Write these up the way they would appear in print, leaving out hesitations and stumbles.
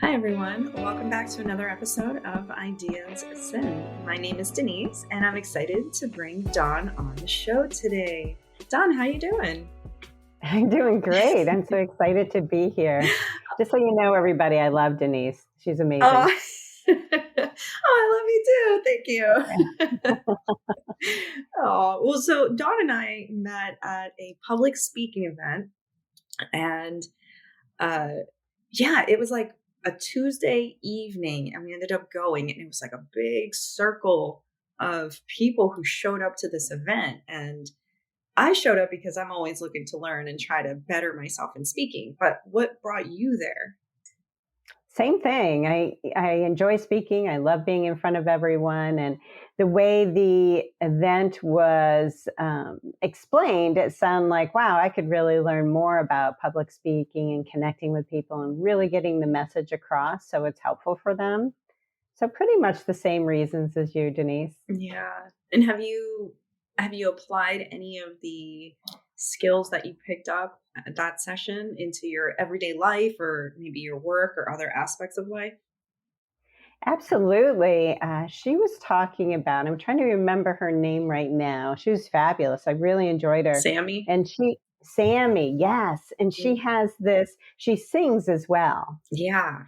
Hi, everyone. Welcome back to another episode of Ideas Sin. My name is Denise, and I'm excited to bring Dawn on the show today. Dawn, how you doing? I'm doing great. I'm so excited to be here. Just so you know, everybody, I love Denise. She's amazing. Oh, I love you too. Thank you. Oh, well, so Dawn and I met at a public speaking event, and it was like a Tuesday evening, and we ended up going, and it was like a big circle of people who showed up to this event. And I showed up because I'm always looking to learn and try to better myself in speaking. But what brought you there? Same thing. I enjoy speaking. I love being in front of everyone. And the way the event was explained, it sounded like, wow, I could really learn more about public speaking and connecting with people and really getting the message across so it's helpful for them. So pretty much the same reasons as you, Denise. Yeah. And have you applied any of the skills that you picked up at that session into your everyday life or maybe your work or other aspects of life? Absolutely. She was talking about, I'm trying to remember her name right now. She was fabulous. I really enjoyed her. Sammy? And Sammy, yes. And she has she sings as well. Yeah.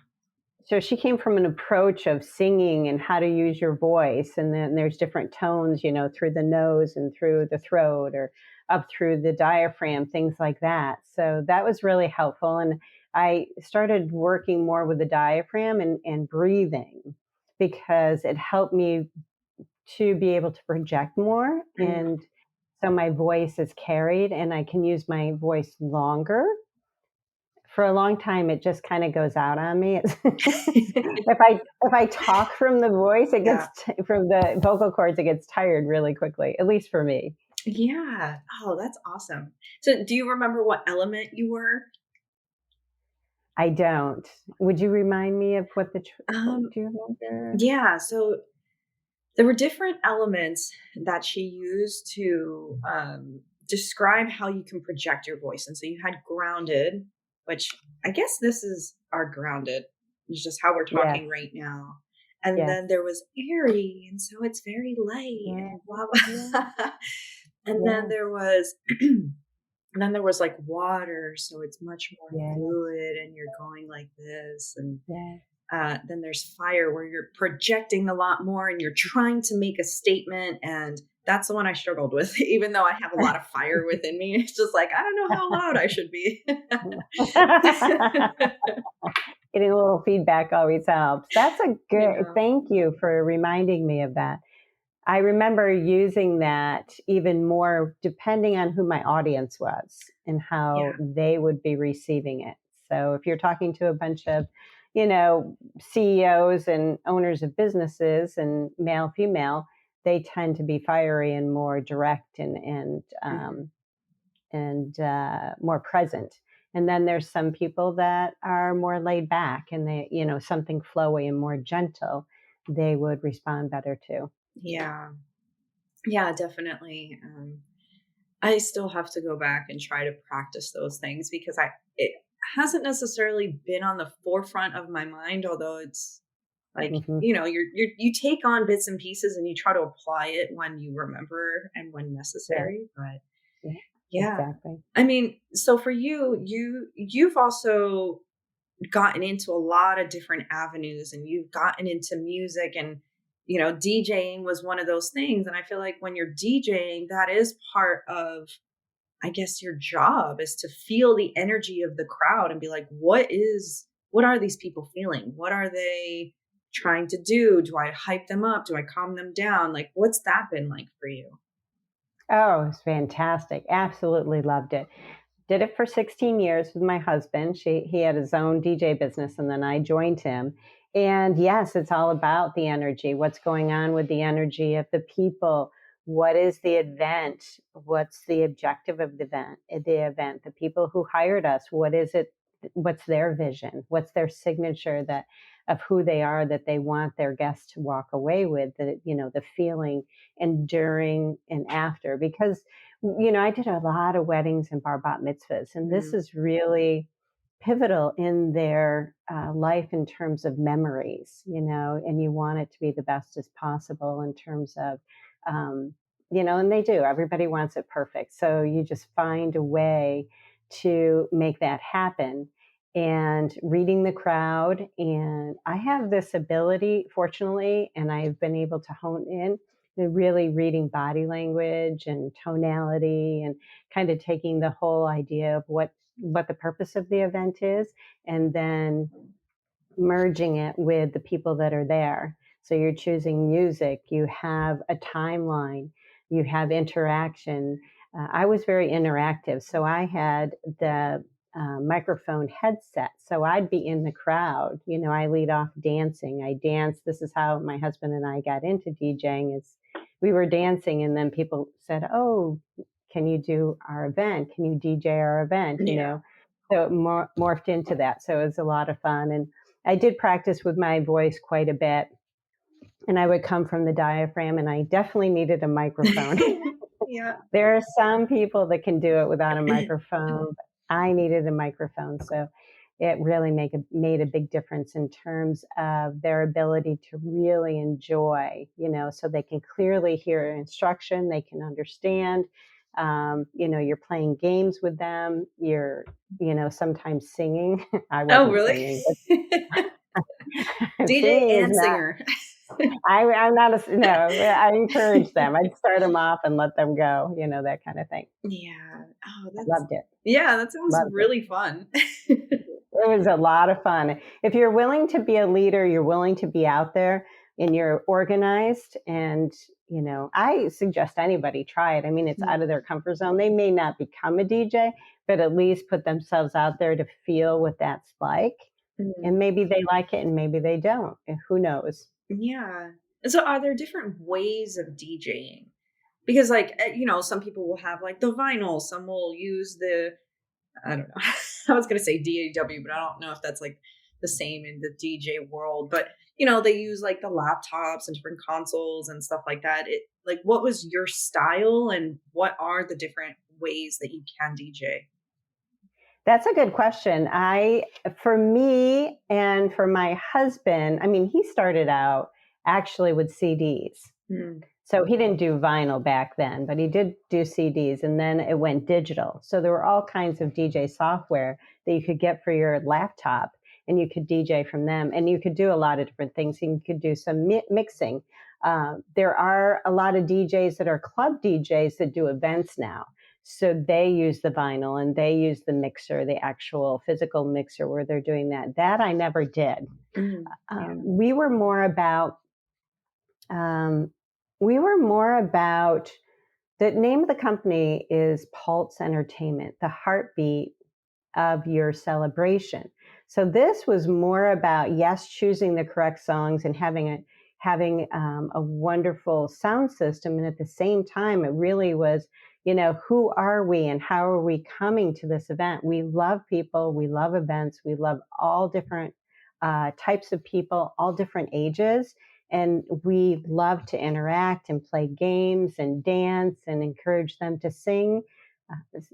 So she came from an approach of singing and how to use your voice. And then there's different tones, through the nose and through the throat or up through the diaphragm, things like that. So that was really helpful. And I started working more with the diaphragm and breathing because it helped me to be able to project more. And so my voice is carried and I can use my voice longer. For a long time, it just kind of goes out on me. If I talk from the voice, it gets from the vocal cords, it gets tired really quickly. At least for me. Yeah. Oh, that's awesome. So, do you remember what element you were? I don't. Would you remind me of what do you remember? Yeah. So there were different elements that she used to describe how you can project your voice. And so you had grounded, which I guess this is our grounded, it's just how we're Yes. talking right now. And Yes. then there was airy, and so it's very light and blah blah. And then there was and then there was like water, so it's much more fluid and you're going like this. And then there's fire where you're projecting a lot more and you're trying to make a statement. And that's the one I struggled with, even though I have a lot of fire within me. It's just like, I don't know how loud I should be. Getting a little feedback always helps. That's a good, thank you for reminding me of that. I remember using that even more depending on who my audience was and how they would be receiving it. So if you're talking to a bunch of, CEOs and owners of businesses and male, female, they tend to be fiery and more direct and more present. And then there's some people that are more laid back and they, something flowy and more gentle, they would respond better to. Yeah. Yeah, definitely. I still have to go back and try to practice those things because it hasn't necessarily been on the forefront of my mind, although it's like, you take on bits and pieces and you try to apply it when you remember and when necessary. But exactly. I mean, so for you've also gotten into a lot of different avenues and you've gotten into music and DJing was one of those things. And I feel like when you're DJing, that is part of, I guess, your job is to feel the energy of the crowd and be like, what are these people feeling? What are they trying to do? Do I hype them up? Do I calm them down? Like, what's that been like for you? Oh, it's fantastic. Absolutely loved it. Did it for 16 years with my husband. He had his own DJ business and then I joined him. And yes, it's all about the energy. What's going on with the energy of the people? What is the event? What's the objective of the event? The people who hired us, what is it? What's their vision? What's their signature of who they are that they want their guests to walk away with, the feeling and during and after? Because I did a lot of weddings and bar bat mitzvahs, and this is really pivotal in their life in terms of memories, and you want it to be the best as possible in terms of, um, and they do. Everybody wants it perfect. So you just find a way to make that happen. And reading the crowd. And I have this ability, fortunately, and I've been able to hone in really reading body language and tonality and kind of taking the whole idea of what the purpose of the event is, and then merging it with the people that are there. So you're choosing music, you have a timeline, you have interaction. I was very interactive, so I had the microphone headset. So I'd be in the crowd. I lead off dancing. I dance. This is how my husband and I got into DJing. Is we were dancing, and then people said, "Oh, can you do our event? Can you DJ our event?" Yeah. So it morphed into that. So it was a lot of fun, and I did practice with my voice quite a bit, and I would come from the diaphragm, and I definitely needed a microphone. Yeah. There are some people that can do it without a microphone, but I needed a microphone. So it really made a big difference in terms of their ability to really enjoy, so they can clearly hear instruction, they can understand. You're playing games with them, you're, sometimes singing. I Oh, wasn't really? singing, but DJ singing is and not. singer. I'm not no. I encourage them. I'd start them off and let them go. That kind of thing. Yeah. Oh, I that's loved it. yeah, that sounds Loved it. really fun. It was a lot of fun. If you're willing to be a leader, you're willing to be out there and you're organized. And, I suggest anybody try it. I mean, it's out of their comfort zone. They may not become a DJ, but at least put themselves out there to feel what that's like. Mhm. And maybe they like it and maybe they don't. Who knows? Yeah. And so are there different ways of DJing? Because some people will have like the vinyl, some will use the I don't know. I was gonna say DAW, but I don't know if that's like the same in the DJ world. But they use like the laptops and different consoles and stuff like that. What was your style and what are the different ways that you can DJ? That's a good question. For me and for my husband, I mean, he started out actually with CDs. Mm. So he didn't do vinyl back then, but he did do CDs, and then it went digital. So there were all kinds of DJ software that you could get for your laptop, and you could DJ from them, and you could do a lot of different things. You could do some mixing. There are a lot of DJs that are club DJs that do events now. So they use the vinyl and they use the mixer, the actual physical mixer where they're doing that. That I never did. Mm. Yeah. We were more about um, the name of the company is Pulse Entertainment, the heartbeat of your celebration. So this was more about, yes, choosing the correct songs and having a wonderful sound system, and at the same time, it really was, who are we and how are we coming to this event? We love people, we love events, we love all different types of people, all different ages. And we love to interact and play games and dance and encourage them to sing.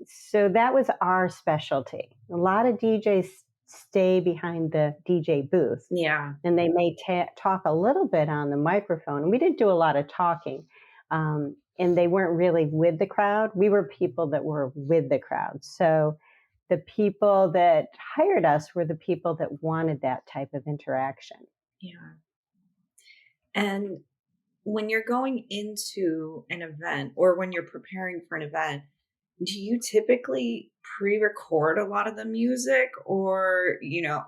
So that was our specialty. A lot of DJs stay behind the DJ booth Yeah. and they may talk a little bit on the microphone. And we didn't do a lot of talking. And they weren't really with the crowd. We were people that were with the crowd. So the people that hired us were the people that wanted that type of interaction. Yeah. And when you're going into an event or when you're preparing for an event, do you typically pre-record a lot of the music or,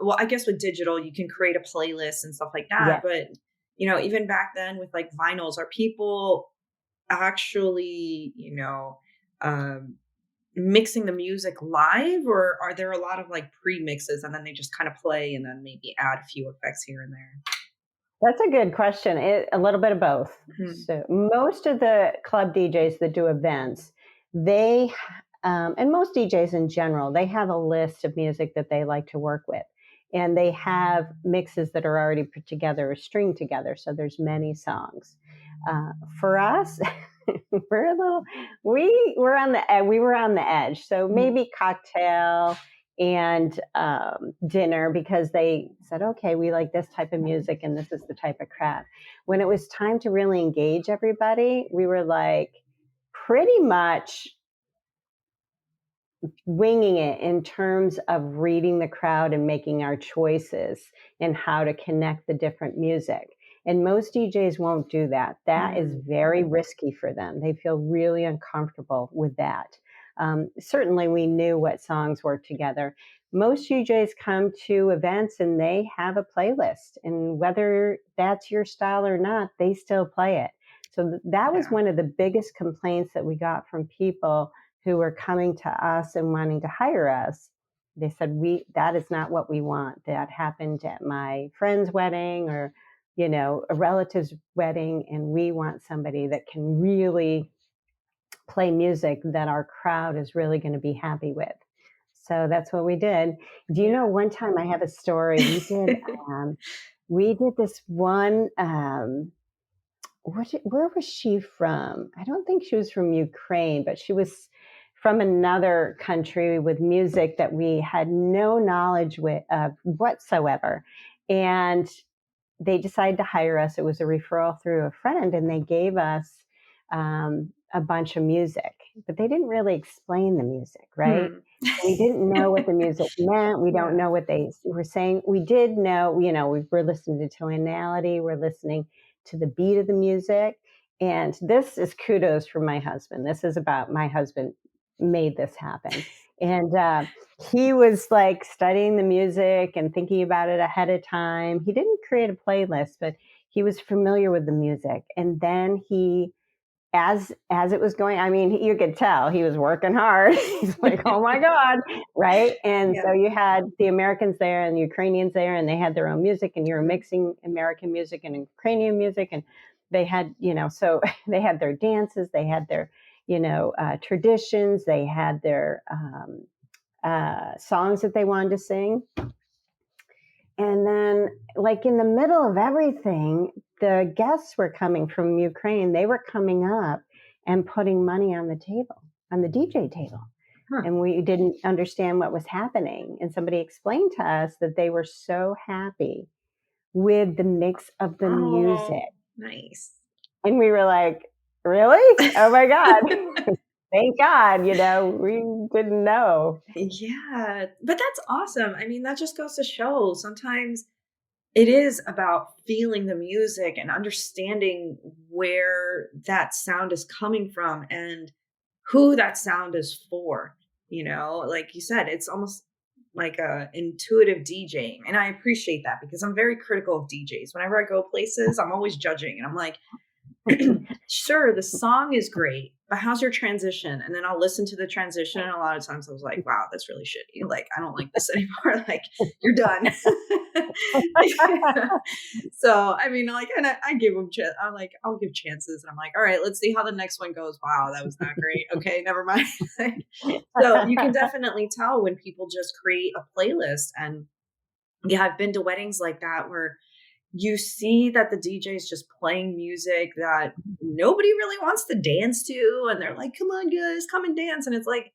well, I guess with digital you can create a playlist and stuff like that, Yes. but even back then with like vinyls, are people actually, um mixing the music live or are there a lot of like pre-mixes and then they just kind of play and then maybe add a few effects here and there? That's a good question. A little bit of both. Mhm. So most of the club DJs that do events, and most DJs in general, they have a list of music that they like to work with, and they have mixes that are already put together or stringed together. So there's many songs. For us, we're a little we were on the edge. So Mhm. maybe cocktail, and dinner, because they said, okay, we like this type of music and this is the type of crowd. When it was time to really engage everybody, we were like pretty much winging it in terms of reading the crowd and making our choices and how to connect the different music. And most DJs won't do that. That is very risky for them. They feel really uncomfortable with that. Certainly, we knew what songs worked together. Most DJs come to events and they have a playlist, and whether that's your style or not, they still play it. So that was Yeah. one of the biggest complaints that we got from people who were coming to us and wanting to hire us. They said, that is not what we want. That happened at my friend's wedding, or a relative's wedding, and we want somebody that can really play music that our crowd is really going to be happy with. So that's what we did. Do you Yeah. know, one time, I have a story. We did this one. Where was she from? I don't think she was from Ukraine, but she was from another country with music that we had no knowledge of whatsoever. And they decided to hire us. It was a referral through a friend, and they gave us a bunch of music, but they didn't really explain the music, right? Hmm. We didn't know what the music meant. We don't Yeah. know what they were saying. We did know, we were listening to tonality, we're listening to the beat of the music. And this is kudos for my husband. This is about my husband made this happen. And he was like studying the music and thinking about it ahead of time. He didn't create a playlist, but he was familiar with the music. And then as it was going, I mean, you could tell he was working hard. He's like, oh my God, right? And Yeah. so you had the Americans there and the Ukrainians there, and they had their own music, and you were mixing American music and Ukrainian music. And they had, so they had their dances, they had their, traditions, they had their songs that they wanted to sing. And then, like, in the middle of everything, the guests were coming from Ukraine. They were coming up and putting money on the table, on the DJ table. Huh. And we didn't understand what was happening. And somebody explained to us that they were so happy with the mix of the music. Oh, nice. And we were like, really? Oh my God. Thank God, we didn't know. Yeah, but that's awesome. I mean, that just goes to show sometimes it is about feeling the music and understanding where that sound is coming from and who that sound is for. Like you said, it's almost like a intuitive DJing. And I appreciate that because I'm very critical of DJs. Whenever I go places, I'm always judging and I'm like, sure, the song is great, but how's your transition? And then I'll listen to the transition. And a lot of times I was like, wow, that's really shitty. Like, I don't like this anymore. Like, you're done. So, I mean, like, and I give them, I'm like, I'll give chances. And I'm like, all right, let's see how the next one goes. Wow, that was not great. Okay, never mind. So you can definitely tell when people just create a playlist. And yeah, I've been to weddings like that where you see that the DJ is just playing music that nobody really wants to dance to. And they're like, come on, guys, come and dance. And it's like,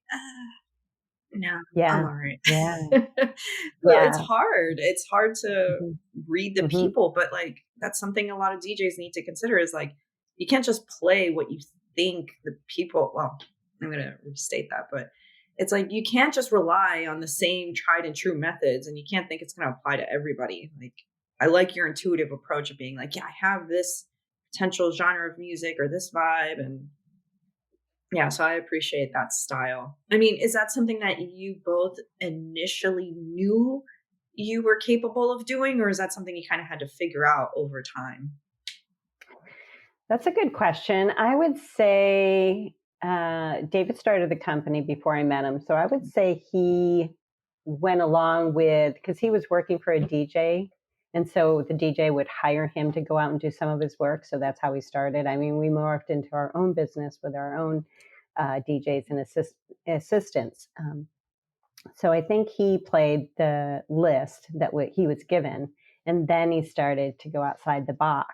no, I'm Yeah. all right. Yeah. So it's Yeah. hard. It's hard to Mhm. read the Mhm. people, but like that's something a lot of DJs need to consider is like, you can't just play what you think the people, well, I'm going to restate that, but it's like you can't just rely on the same tried and true methods and you can't think it's going to apply to everybody. Like, I like your intuitive approach of being like, yeah, I have this potential genre of music or this vibe. And yeah, so I appreciate that style. I mean, is that something that you both initially knew you were capable of doing, or is that something you kind of had to figure out over time? That's a good question. I would say David started the company before I met him. So I would say he went along with, because he was working for a DJ. And so the DJ would hire him to go out and do some of his work. So that's how we started. I mean, we morphed into our own business with our own DJs and assistants. So I think he played the list that he was given, and then he started to go outside the box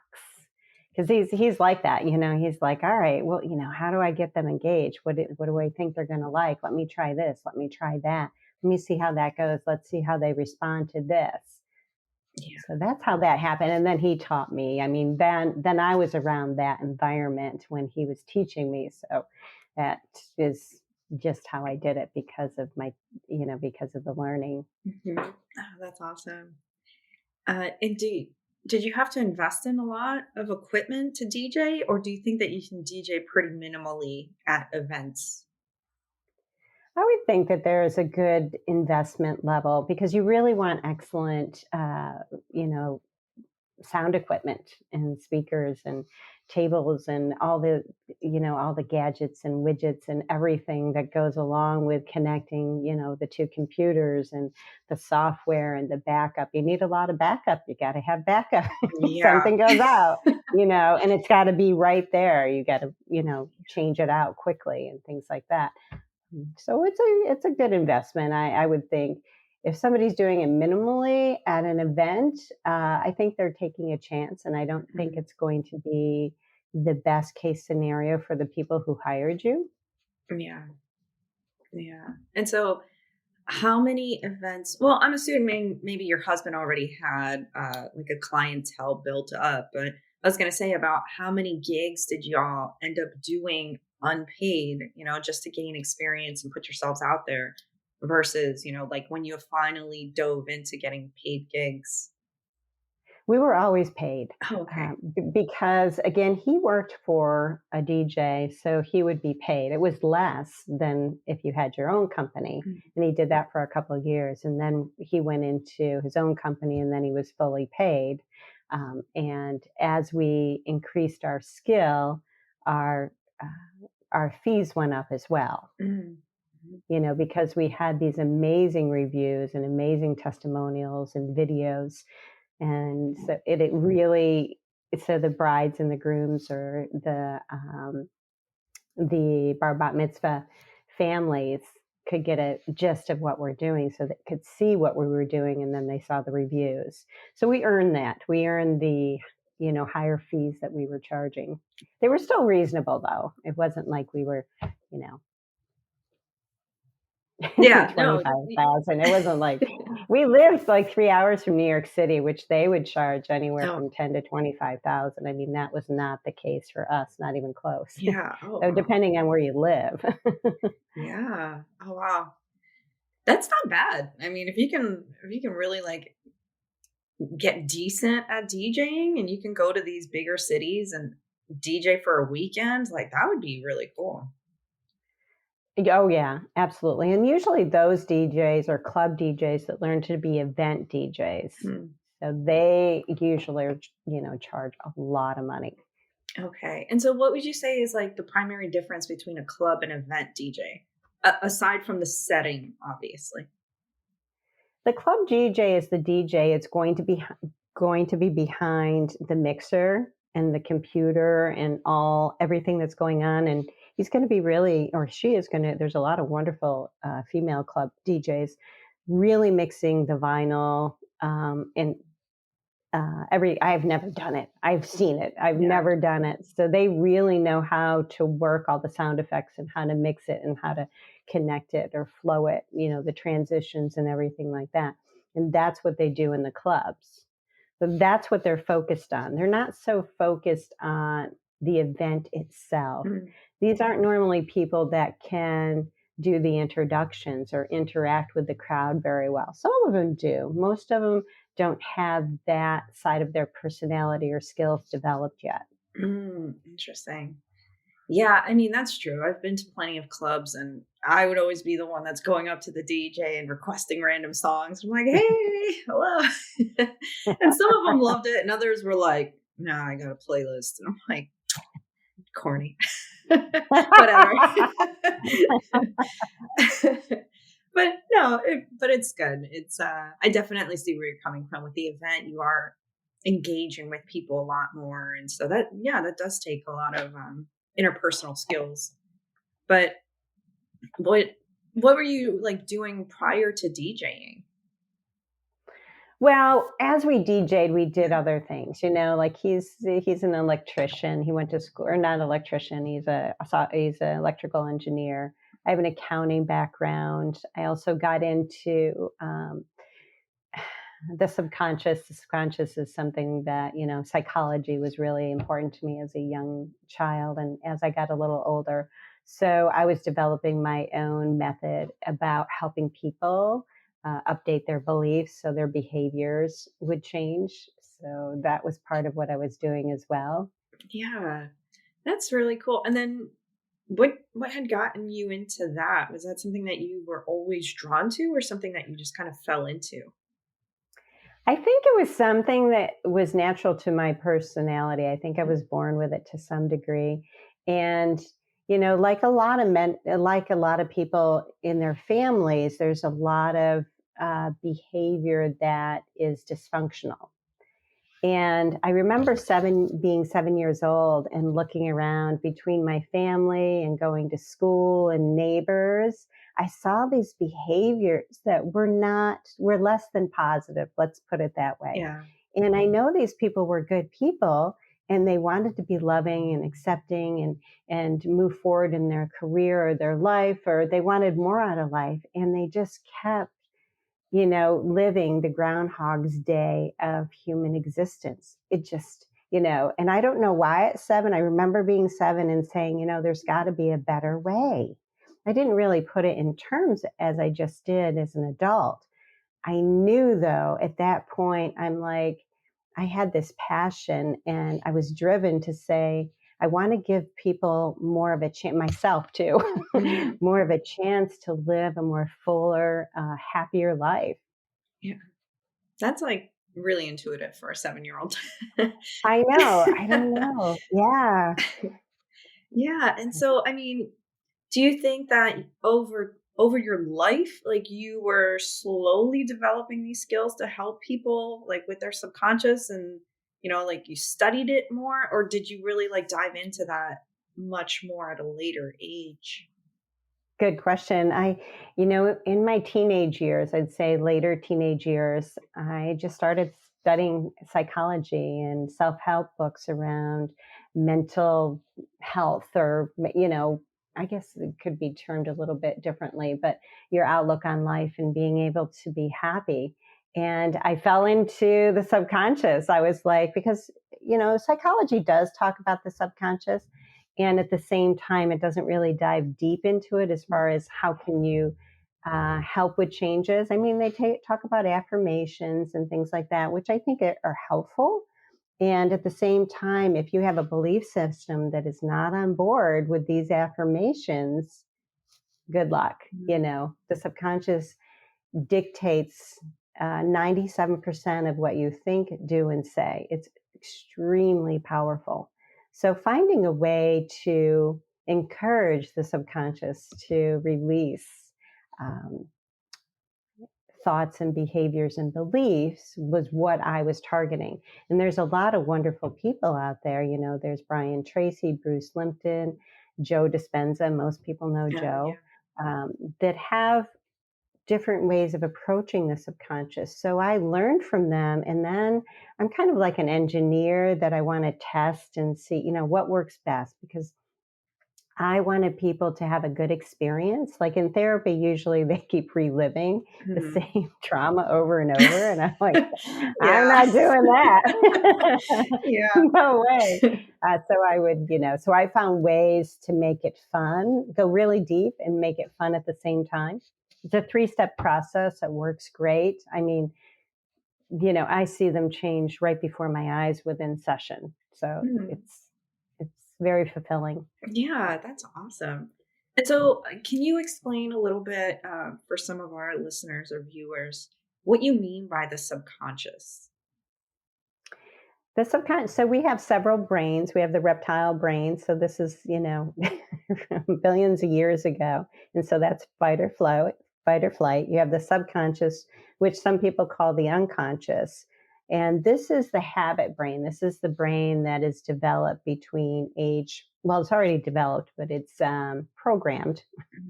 because he's like that. He's like, all right, well, how do I get them engaged? What do I think they're going to like? Let me try this. Let me try that. let me see how that goes. Let's see how they respond to this. Yeah. So that's how that happened. And then he taught me. I mean, then I was around that environment when he was teaching me. So that is just how I did it because of my, because of the learning. Mhm. Oh, that's awesome. And did you have to invest in a lot of equipment to DJ, or do you think that you can DJ pretty minimally at events? I would think that there is a good investment level because you really want excellent, you know, sound equipment and speakers and tables and all the gadgets and widgets and everything that goes along with connecting, the two computers and the software and the backup. You need a lot of backup. You got to have backup. Yeah. Something goes out, and it's got to be right there. You got to, change it out quickly and things like that. So it's a good investment, I would think. If somebody's doing it minimally at an event, I think they're taking a chance, and I don't think Mhm. it's going to be the best case scenario for the people who hired you. Yeah. Yeah. And so how many events, well, I'm assuming maybe your husband already had like a clientele built up, but I was going to say, about how many gigs did y'all end up doing unpaid, just to gain experience and put yourselves out there versus, like when you finally dove into getting paid gigs? We were always paid, Oh, okay. because again, he worked for a DJ, so he would be paid. It was less than if you had your own company, Mm. and he did that for a couple of years, and then he went into his own company, and then he was fully paid. And as we increased our skill, our our fees went up as well. Mm. Mhm. Because we had these amazing reviews and amazing testimonials and videos, and so it really, so the brides and the grooms, or the bar bat mitzvah families, could get a gist of what we're doing, so they could see what we were doing, and then they saw the reviews. So we earned that. We earned the higher fees that we were charging. They were still reasonable, though. It wasn't like we were, you know, Yeah, no. 25,000. It wasn't like we lived like 3 hours from New York City, which they would charge anywhere Oh, from 10 to 25,000. I mean, that was not the case for us, not even close. yeah. Oh, So wow. depending on where you live. Yeah. Oh, wow. That's not bad. I mean, if you can really like get decent at DJing and you can go to these bigger cities and DJ for a weekend, like that would be really cool. Oh yeah, absolutely. And usually those DJs are club DJs that learn to be event DJs. Hmm. So they usually are, charge a lot of money. Okay. And so what would you say is like the primary difference between a club and event DJ? Aside from the setting, obviously. The club DJ is the DJ. It's going to be behind the mixer and the computer and everything that's going on, and he's going to be really, or she is going to. There's a lot of wonderful female club DJs, really mixing the vinyl, and every. I've never done it. I've seen it. I've Yeah. never done it. So they really know how to work all the sound effects and how to mix it and how to connect it or flow it. The transitions and everything like that. And that's what they do in the clubs. So that's what they're focused on. They're not so focused on the event itself. Mm. These aren't normally people that can do the introductions or interact with the crowd very well. Some of them do. Most of them don't have that side of their personality or skills developed yet. Interesting. Yeah, I mean, that's true. I've been to plenty of clubs and I would always be the one that's going up to the DJ and requesting random songs. I'm like, hey, hello. And some of them loved it and others were like, no, I got a playlist. And I'm like, corny. Whatever. But no, but it's good. It's I definitely see where you're coming from with the event. You are engaging with people a lot more. And so that, yeah, that does take a lot of interpersonal skills. But what what were you like doing prior to DJing? Well, as we DJ'd, we did other things, like he's an electrician. He went to school, or not an electrician. He's an electrical engineer. I have an accounting background. I also got into the subconscious. The subconscious is something that, psychology was really important to me as a young child and as I got a little older. So I was developing my own method about helping people update their beliefs so their behaviors would change. So that was part of what I was doing as well. Yeah. That's really cool. And then what had gotten you into that? Was that something that you were always drawn to or something that you just kind of fell into? I think it was something that was natural to my personality. I think I was born with it to some degree. And, like a lot of men, like a lot of people in their families, there's a lot of behavior that is dysfunctional. And I remember being 7 years old and looking around between my family and going to school and neighbors. I saw these behaviors that were less than positive, let's put it that way. Yeah. And I know these people were good people and they wanted to be loving and accepting and move forward in their career or their life, or they wanted more out of life. And they just kept living the Groundhog's Day of human existence. It just, and I don't know why at 7, I remember being 7 and saying, there's got to be a better way. I didn't really put it in terms as I just did as an adult. I knew though, at that point, I'm like, I had this passion and I was driven to say, I want to give people more of a chance, myself too, Mhm. more of a chance to live a more fuller, happier life. Yeah. That's like really intuitive for a 7-year-old. I know. I don't know. Yeah. Yeah, and so, I mean, do you think that over your life, like, you were slowly developing these skills to help people, like, with their subconscious and, like, you studied it more, or did you really, like, dive into that much more at a later age? Good question. In my teenage years, I'd say later teenage years, I just started studying psychology and self help books around mental health, or, I guess it could be termed a little bit differently, but your outlook on life and being able to be happy. And I fell into the subconscious. I was like, because, psychology does talk about the subconscious, and at the same time it doesn't really dive deep into it as far as how can you help with changes. I mean, they talk about affirmations and things like that, which I think are helpful. And at the same time, if you have a belief system that is not on board with these affirmations, good luck. Mhm. The subconscious dictates 97% of what you think, do, and say. It's extremely powerful. So, finding a way to encourage the subconscious to release um, thoughts and behaviors and beliefs was what I was targeting. And there's a lot of wonderful people out there. There's Brian Tracy, Bruce Limpton, Joe Dispenza. Most people know Yeah. Joe, that have different ways of approaching the subconscious. So I learned from them. And then I'm kind of like an engineer that I want to test and see, what works best, because I wanted people to have a good experience. Like in therapy, usually they keep reliving the Mhm. same trauma over and over. And I'm like, I'm Yeah. not doing that. Yeah. No way. So I found ways to make it fun, go really deep and make it fun at the same time. It's a 3-step process that works great. I mean, I see them change right before my eyes within session. So Mhm. it's very fulfilling. Yeah, that's awesome. And so, can you explain a little bit for some of our listeners or viewers what you mean by the subconscious? The subconscious. So we have several brains. We have the reptile brain. So this is, billions of years ago. And so that's fight or flight. You have the subconscious, which some people call the unconscious. And this is the habit brain. This is the brain that is developed between well, it's already developed, but it's programmed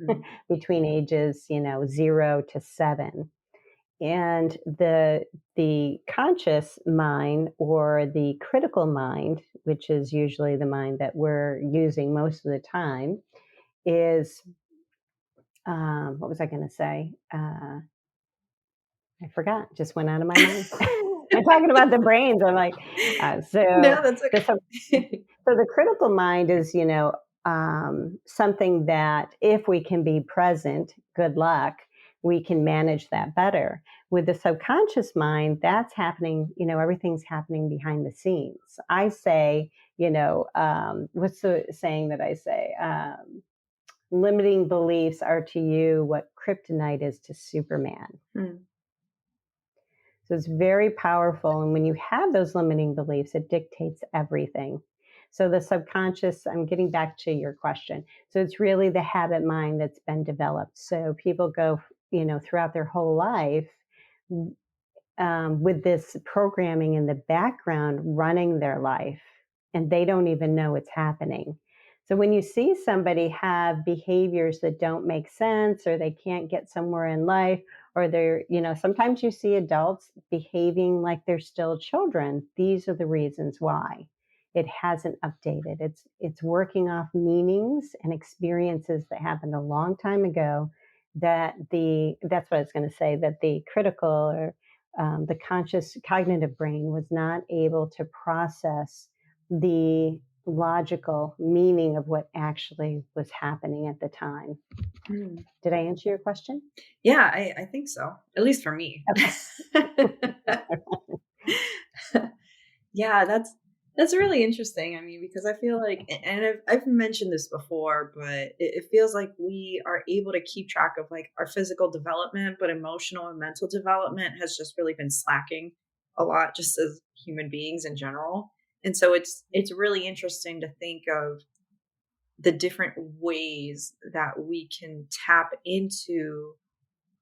Mhm. between ages, 0 to 7. And the conscious mind, or the critical mind, which is usually the mind that we're using most of the time, is what was I going to say? I forgot. Just went out of my mind. I'm talking about the brains. I'm like, No, that's so okay. the critical mind is, something that if we can be present, good luck, we can manage that better. With the subconscious mind, that's happening, everything's happening behind the scenes. I say, what's the saying that I say? Limiting beliefs are to you what kryptonite is to Superman. Mm. So it's very powerful. And when you have those limiting beliefs, it dictates everything. So the subconscious, I'm getting back to your question. So it's really the habit mind that's been developed. So people go, throughout their whole life with this programming in the background running their life, and they don't even know it's happening. So when you see somebody have behaviors that don't make sense, or they can't get somewhere in life, or they're, sometimes you see adults behaving like they're still children. These are the reasons why it hasn't updated. It's working off meanings and experiences that happened a long time ago, that's what I was going to say, that the critical or the conscious cognitive brain was not able to process the logical meaning of what actually was happening at the time. Mm. Did I answer your question? Yeah, I think so. At least for me. Okay. Yeah, that's really interesting. I mean, because I feel like, and I've mentioned this before, but it feels like we are able to keep track of like our physical development, but emotional and mental development has just really been slacking a lot, just as human beings in general. And so it's really interesting to think of the different ways that we can tap into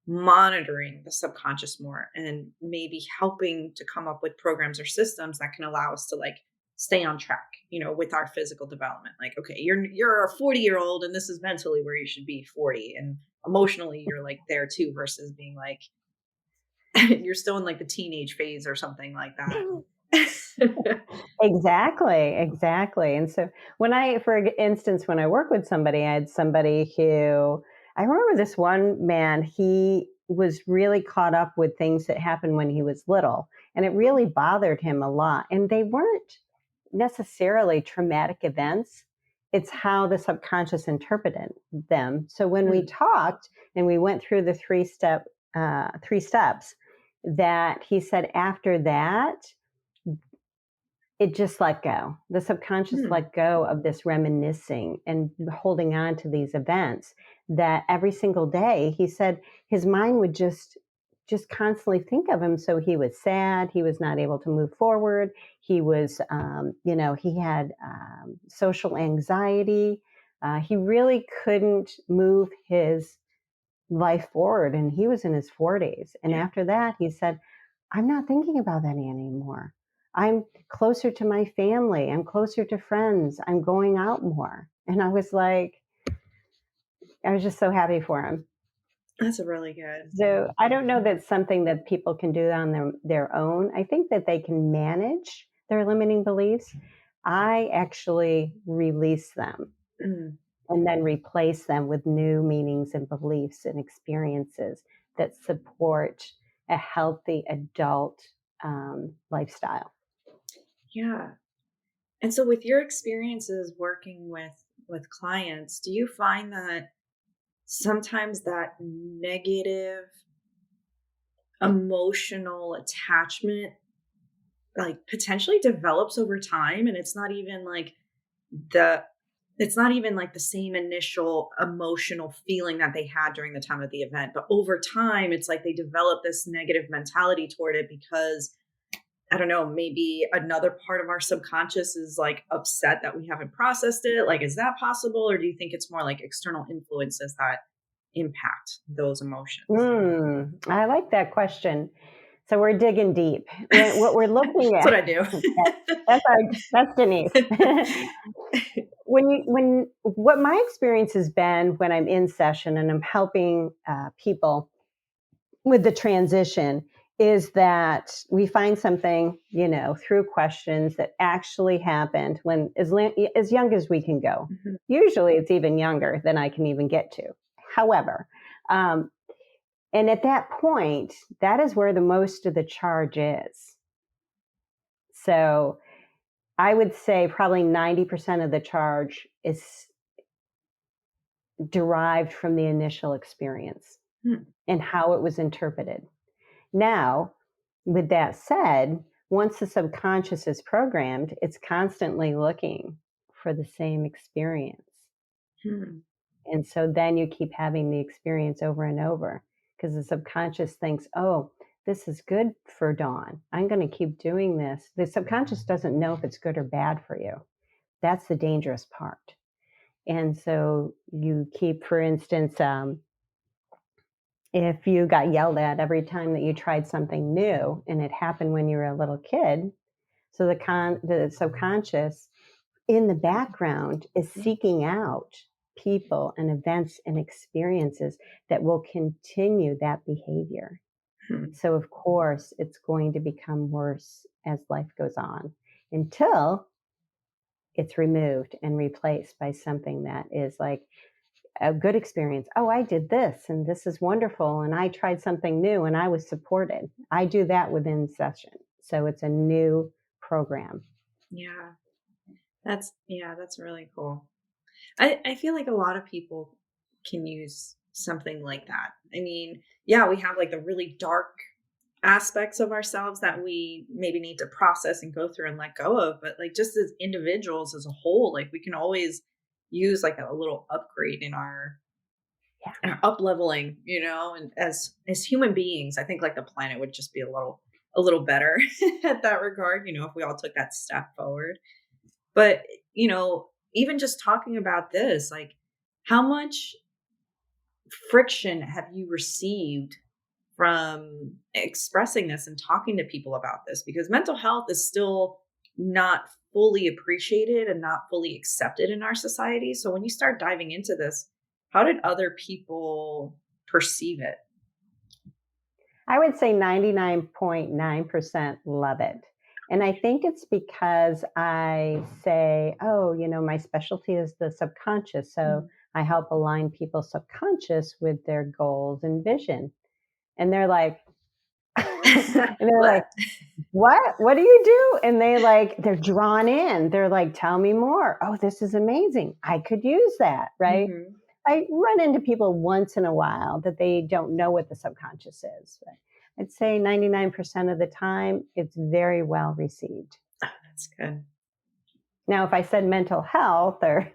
monitoring the subconscious more and maybe helping to come up with programs or systems that can allow us to like stay on track, with our physical development. Like, okay, you're a 40-year-old and this is mentally where you should be 40, and emotionally you're like there too, versus being like you're still in like the teenage phase or something like that. Exactly. And so for instance, when I work with somebody, I had somebody who, I remember this one man, he was really caught up with things that happened when he was little, and it really bothered him a lot. And they weren't necessarily traumatic events. It's how the subconscious interpreted them. So when we talked and we went through the three steps, that he said after that, it just let go. The subconscious let go of this reminiscing and holding on to these events, that every single day he said his mind would just constantly think of him. So he was sad. He was not able to move forward. He was, he had social anxiety. He really couldn't move his life forward. And he was in his 40s. And after that, he said, I'm not thinking about that anymore. I'm closer to my family. I'm closer to friends. I'm going out more. And I was just so happy for him. That's really good. So I don't know that's something that people can do on their own. I think that they can manage their limiting beliefs. I actually release them and then replace them with new meanings and beliefs and experiences that support a healthy adult lifestyle. Yeah. And so with your experiences working with clients, do you find that sometimes that negative emotional attachment like potentially develops over time, and the it's not even like the same initial emotional feeling that they had during the time of the event, but over time it's like they develop this negative mentality toward it because I don't know, maybe another part of our subconscious is like upset that we haven't processed it. Like, is that possible? Or do you think it's more like external influences that impact those emotions? I like that question. So we're digging deep. What we're looking That's what at, I do. that's Denise. What my experience has been when I'm in session and I'm helping people with the transition is that we find something, through questions that actually happened when as young as we can go. Mhm. Usually it's even younger than I can even get to. However, um, and at that point, that is where the most of the charge is. So I would say probably 90% of the charge is derived from the initial experience Hmm. and how it was interpreted. Now, with that said, once the subconscious is programmed, it's constantly looking for the same experience. Hmm. And so then you keep having the experience over and over because the subconscious thinks, oh, this is good for Dawn. I'm going to keep doing this. The subconscious doesn't know if it's good or bad for you. That's the dangerous part. And so you keep, for instance, if you got yelled at every time that you tried something new and it happened when you were a little kid, so the subconscious in the background is seeking out people and events and experiences that will continue that behavior. Hmm. So, of course, it's going to become worse as life goes on until it's removed and replaced by something that is like a good experience. Oh, I did this and this is wonderful. And I tried something new and I was supported. I do that within session. So it's a new program. Yeah. That's really cool. I feel like a lot of people can use something like that. I mean, yeah, we have like the really dark aspects of ourselves that we maybe need to process and go through and let go of, but like just as individuals as a whole, like we can always use like a little upgrade in Yeah. our up leveling, and as human beings, I think like the planet would just be a little better at that regard, if we all took that step forward. But, even just talking about this, like how much friction have you received from expressing this and talking to people about this? Because mental health is still not fully appreciated and not fully accepted in our society. So when you start diving into this, how did other people perceive it? I would say 99.9% love it. And I think it's because I say, oh, my specialty is the subconscious. So Mhm. I help align people's subconscious with their goals and vision. And they're like, and they're like, What? what do you do? And they're drawn in. They're like, tell me more. Oh, this is amazing. I could use that. Right. Hmm. I run into people once in a while that they don't know what the subconscious is. But I'd say 99% of the time, it's very well received. Oh, that's good. Now, if I said mental health or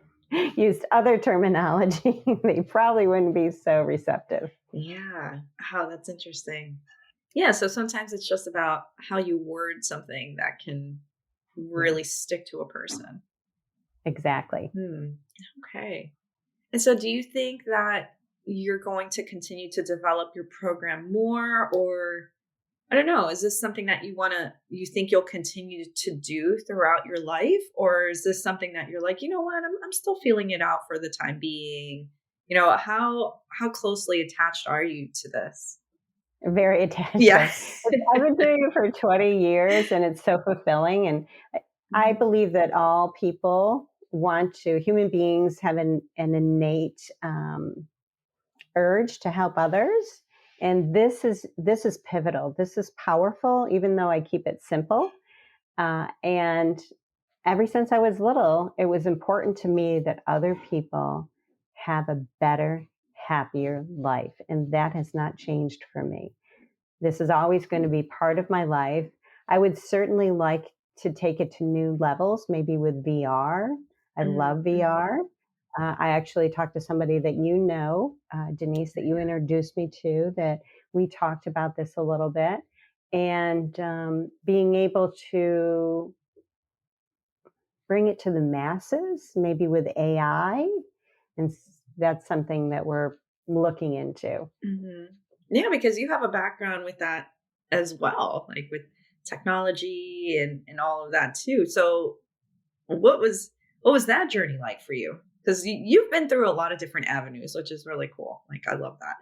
used other terminology, they probably wouldn't be so receptive. Yeah. Oh, that's interesting. Yeah. So sometimes it's just about how you word something that can Yeah, really stick to a person. exactly. Hmm. Okay. And so do you think that you're going to continue to develop your program more, or I don't know, is this something that you think you'll continue to do throughout your life? Or is this something that you're like, you know what, I'm still feeling it out for the time being? How closely attached are you to this? Very attached to Yeah. it. I've been doing it for 20 years and it's so fulfilling. And I Mhm. believe that all people human beings have an innate urge to help others. And this is pivotal. This is powerful, even though I keep it simple. And ever since I was little, it was important to me that other people have a better, happier life. And that has not changed for me. This is always going to be part of my life. I would certainly like to take it to new levels, maybe with VR. I love Mhm. VR. I actually talked to somebody that Denise, that you introduced me to, that we talked about this a little bit. And being able to bring it to the masses, maybe with AI. And that's something that we're looking into. Mhm. Yeah, because you have a background with that as well, like with technology and all of that too. So what was that journey like for you? Because you've been through a lot of different avenues, which is really cool. Like I love that.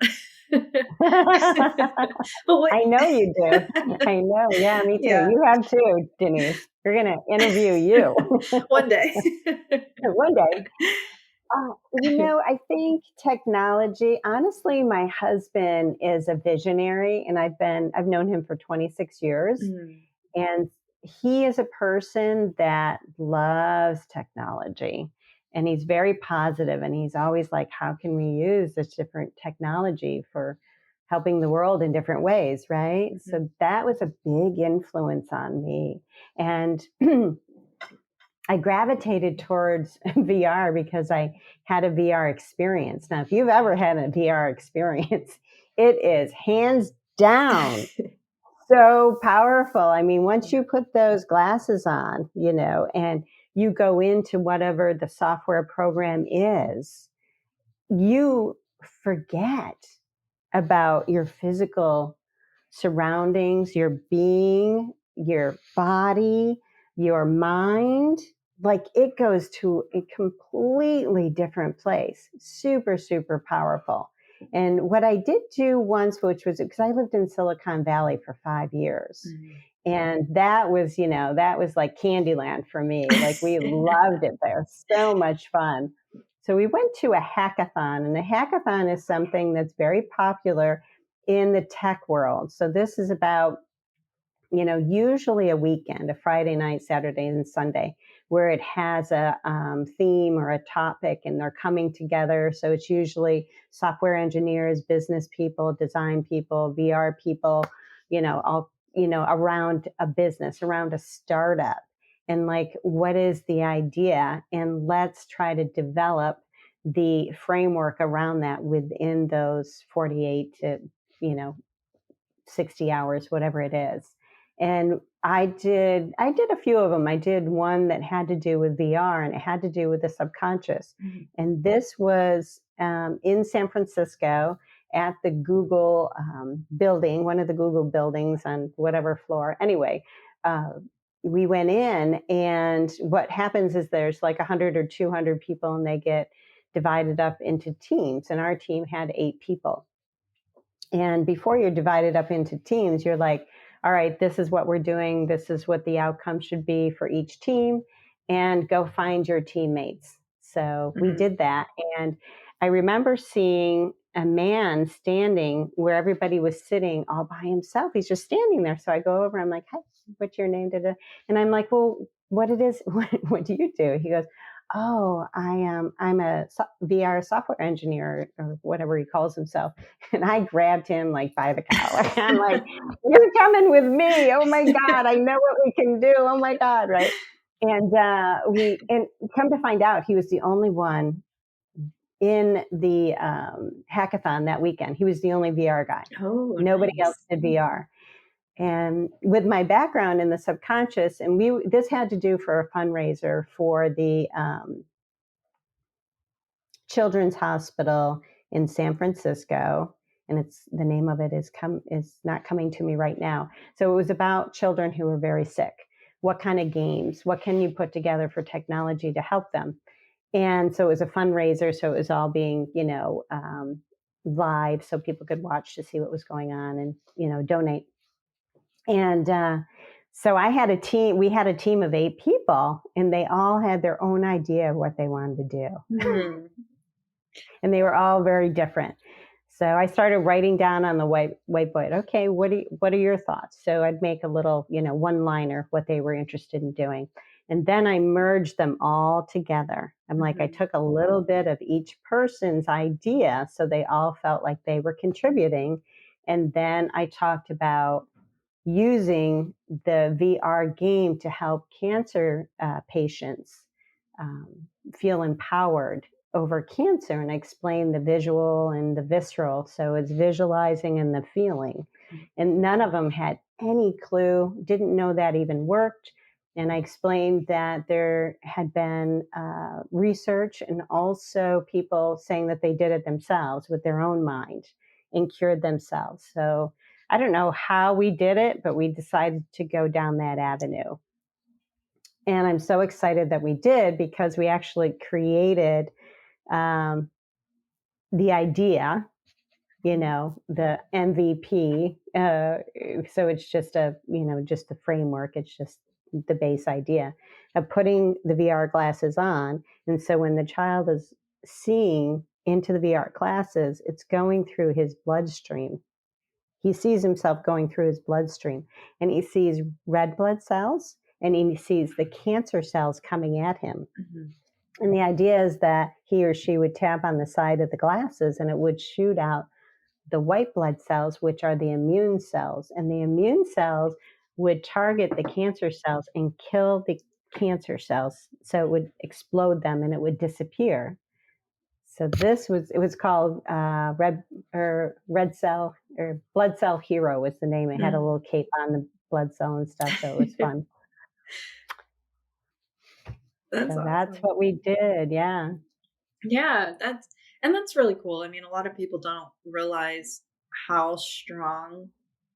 But what? I know you do. I know. Yeah, me too. Yeah, You have too, Denise. We're going to interview you one day. one day. I think technology, honestly, my husband is a visionary and I've known him for 26 years. Mm, And he is a person that loves technology and he's very positive and he's always like, how can we use this different technology for helping the world in different ways, right? mhm. So that was a big influence on me. And I gravitated towards VR because I had a VR experience. Now, if you've ever had a VR experience, it is hands down so powerful. I mean, once Yeah. you put those glasses on, and you go into whatever the software program is, you forget about your physical surroundings, your being, your body, your mind. Like it goes to a completely different place. Super, super powerful. And what I did do once, which was because I lived in Silicon Valley for 5 years. Mm. And that was like Candyland for me. Like we loved it there. So much fun. So we went to a hackathon, and a hackathon is something that's very popular in the tech world. So this is about, usually a weekend, a Friday night, Saturday, and Sunday, where it has a theme or a topic and they're coming together. So it's usually software engineers, business people, design people, VR people, all, around a business, around a startup. And like, what is the idea? And let's try to develop the framework around that within those 48 to, you know, 60 hours, whatever it is. And I did a few of them. I did one that had to do with VR and it had to do with the subconscious. Mhm. And this was in San Francisco at the Google building, one of the Google buildings on whatever floor. Anyway, uh, we went in, and what happens is there's like 100 or 200 people, and they get divided up into teams. And our team had 8 people. And before you're divided up into teams, you're like, all right, this is what we're doing. This is what the outcome should be for each team, and go find your teammates. So we Mhm. did that. And I remember seeing a man standing where everybody was sitting all by himself. He's just standing there. So I go over, I'm like, hi, what's your name? And I'm like, well, what it is, what do you do? He goes, oh, I'm a VR software engineer or whatever he calls himself. And I grabbed him like by the collar. I'm like, you're coming with me. Oh my God. I know what we can do. Oh my God. Right. And and come to find out, he was the only one in the hackathon that weekend. He was the only VR guy. Oh, Nobody else nice. did VR. And with my background in the subconscious, and this had to do for a fundraiser for the Children's Hospital in San Francisco, and it's the name of it is not coming to me right now. So it was about children who were very sick. What kind of games? What can you put together for technology to help them? And so it was a fundraiser. So it was all being, live, so people could watch to see what was going on and donate. And so I had a team. We had a team of 8 people, and they all had their own idea of what they wanted to do, Hmm. and they were all very different. So I started writing down on the whiteboard. Okay, what are your thoughts? So I'd make a little, one liner what they were interested in doing, and then I merged them all together. I'm like, I Mhm. took a little bit of each person's idea, so they all felt like they were contributing, and then I talked about using the VR game to help cancer patients um, feel empowered over cancer. And I explain the visual and the visceral. So it's visualizing and the feeling. And none of them had any clue, didn't know that even worked. And I explained that there had been research and also people saying that they did it themselves with their own mind and cured themselves. So I don't know how we did it, but we decided to go down that avenue. And I'm so excited that we did because we actually created um, the idea, the MVP. So it's just just the framework. It's just the base idea of putting the VR glasses on. And so when the child is seeing into the VR glasses, it's going through his bloodstream. He sees himself going through his bloodstream, and he sees red blood cells, and he sees the cancer cells coming at him. Mhm. And the idea is that he or she would tap on the side of the glasses and it would shoot out the white blood cells, which are the immune cells. And the immune cells would target the cancer cells and kill the cancer cells. So it would explode them and it would disappear. So it was called red cell or blood cell hero was the name. It had a Mm. little cape on the blood cell and stuff. So it was fun. That's So that's awesome. what we did. Yeah. Yeah, that's really cool. I mean, a lot of people don't realize how strong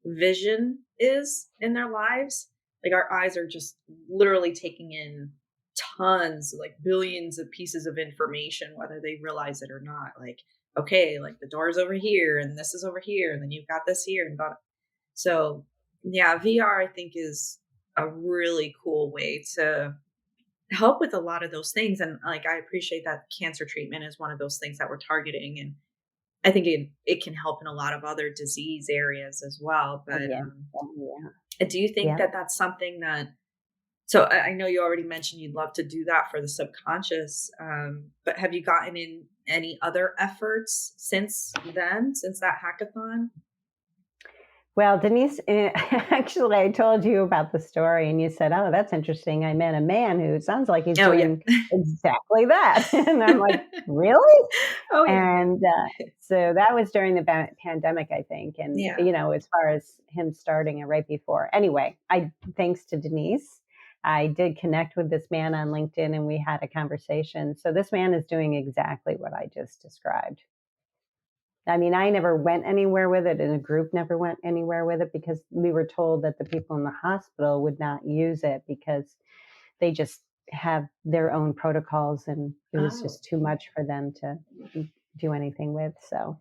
vision is in their lives. Like our eyes are just literally taking in tons, like billions of pieces of information, whether they realize it or not. Like, okay, like the door's over here and this is over here, and then you've got this here and got so yeah, VR I think is a really cool way to help with a lot of those things. And like I appreciate that cancer treatment is one of those things that we're targeting. And I think it can help in a lot of other disease areas as well. Oh, But yeah. Oh, yeah. do you think Yeah. that that's something that so I know you already mentioned you'd love to do that for the subconscious, but have you gotten in any other efforts since then, since that hackathon? Well, Denise, actually, I told you about the story, and you said, "Oh, that's interesting. I met a man who sounds like he's Oh yeah. doing exactly that." And I'm like, "Really?" Oh yeah. And so that was during the pandemic, I think. And Yeah. as far as him starting it right before. Anyway, I thanks to Denise, I did connect with this man on LinkedIn, and we had a conversation. So this man is doing exactly what I just described. I mean, I never went anywhere with it, and a group never went anywhere with it because we were told that the people in the hospital would not use it because they just have their own protocols, and it was Oh. just too much for them to do anything with. So,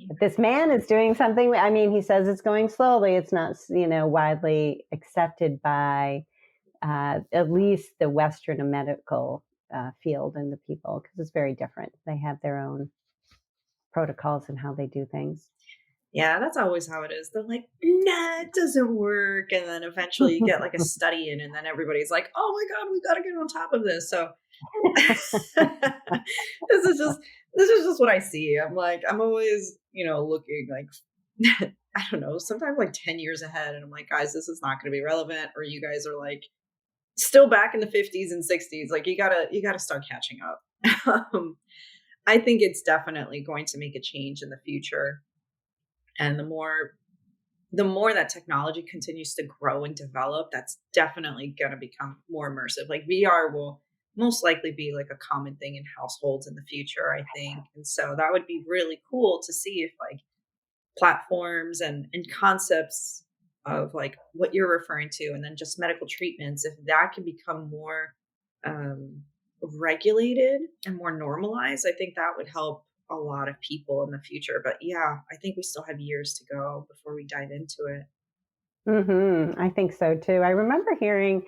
but this man is doing something. I mean, he says it's going slowly. It's not, widely accepted by at least the Western medical field and the people because it's very different. They have their own protocols and how they do things. Yeah, that's always how it is. They're like, "Nah, it doesn't work." And then eventually you get like a study in, and then everybody's like, "Oh my God, we got to get on top of this." So this is just this is just what I see. I'm like, I'm always, looking like I don't know, sometimes like 10 years ahead. And I'm like, guys, this is not gonna be relevant, or you guys are like still back in the 50s and 60s. Like you gotta start catching up. um, I think it's definitely going to make a change in the future. And the more that technology continues to grow and develop, that's definitely going to become more immersive. Like VR will most likely be like a common thing in households in the future, I think. And so that would be really cool to see if like platforms and concepts of like what you're referring to, and then just medical treatments, if that can become more um, regulated and more normalized, I think that would help a lot of people in the future. But yeah, I think we still have years to go before we dive into it. I think so too. I remember hearing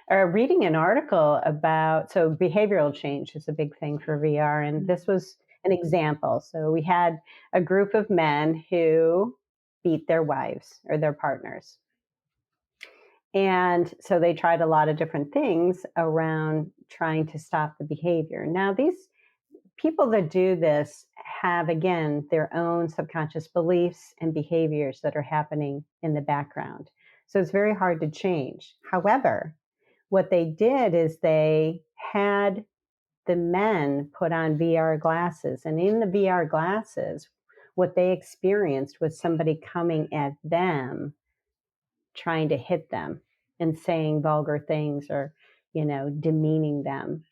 or reading an article about behavioral change is a big thing for VR, and this Mhm. was an example. So we had a group of men who beat their wives or their partners. And so they tried a lot of different things around trying to stop the behavior. Now, these people that do this have, again, their own subconscious beliefs and behaviors that are happening in the background. So it's very hard to change. However, what they did is they had the men put on VR glasses, and in the VR glasses, what they experienced was somebody coming at them trying to hit them and saying vulgar things or demeaning them.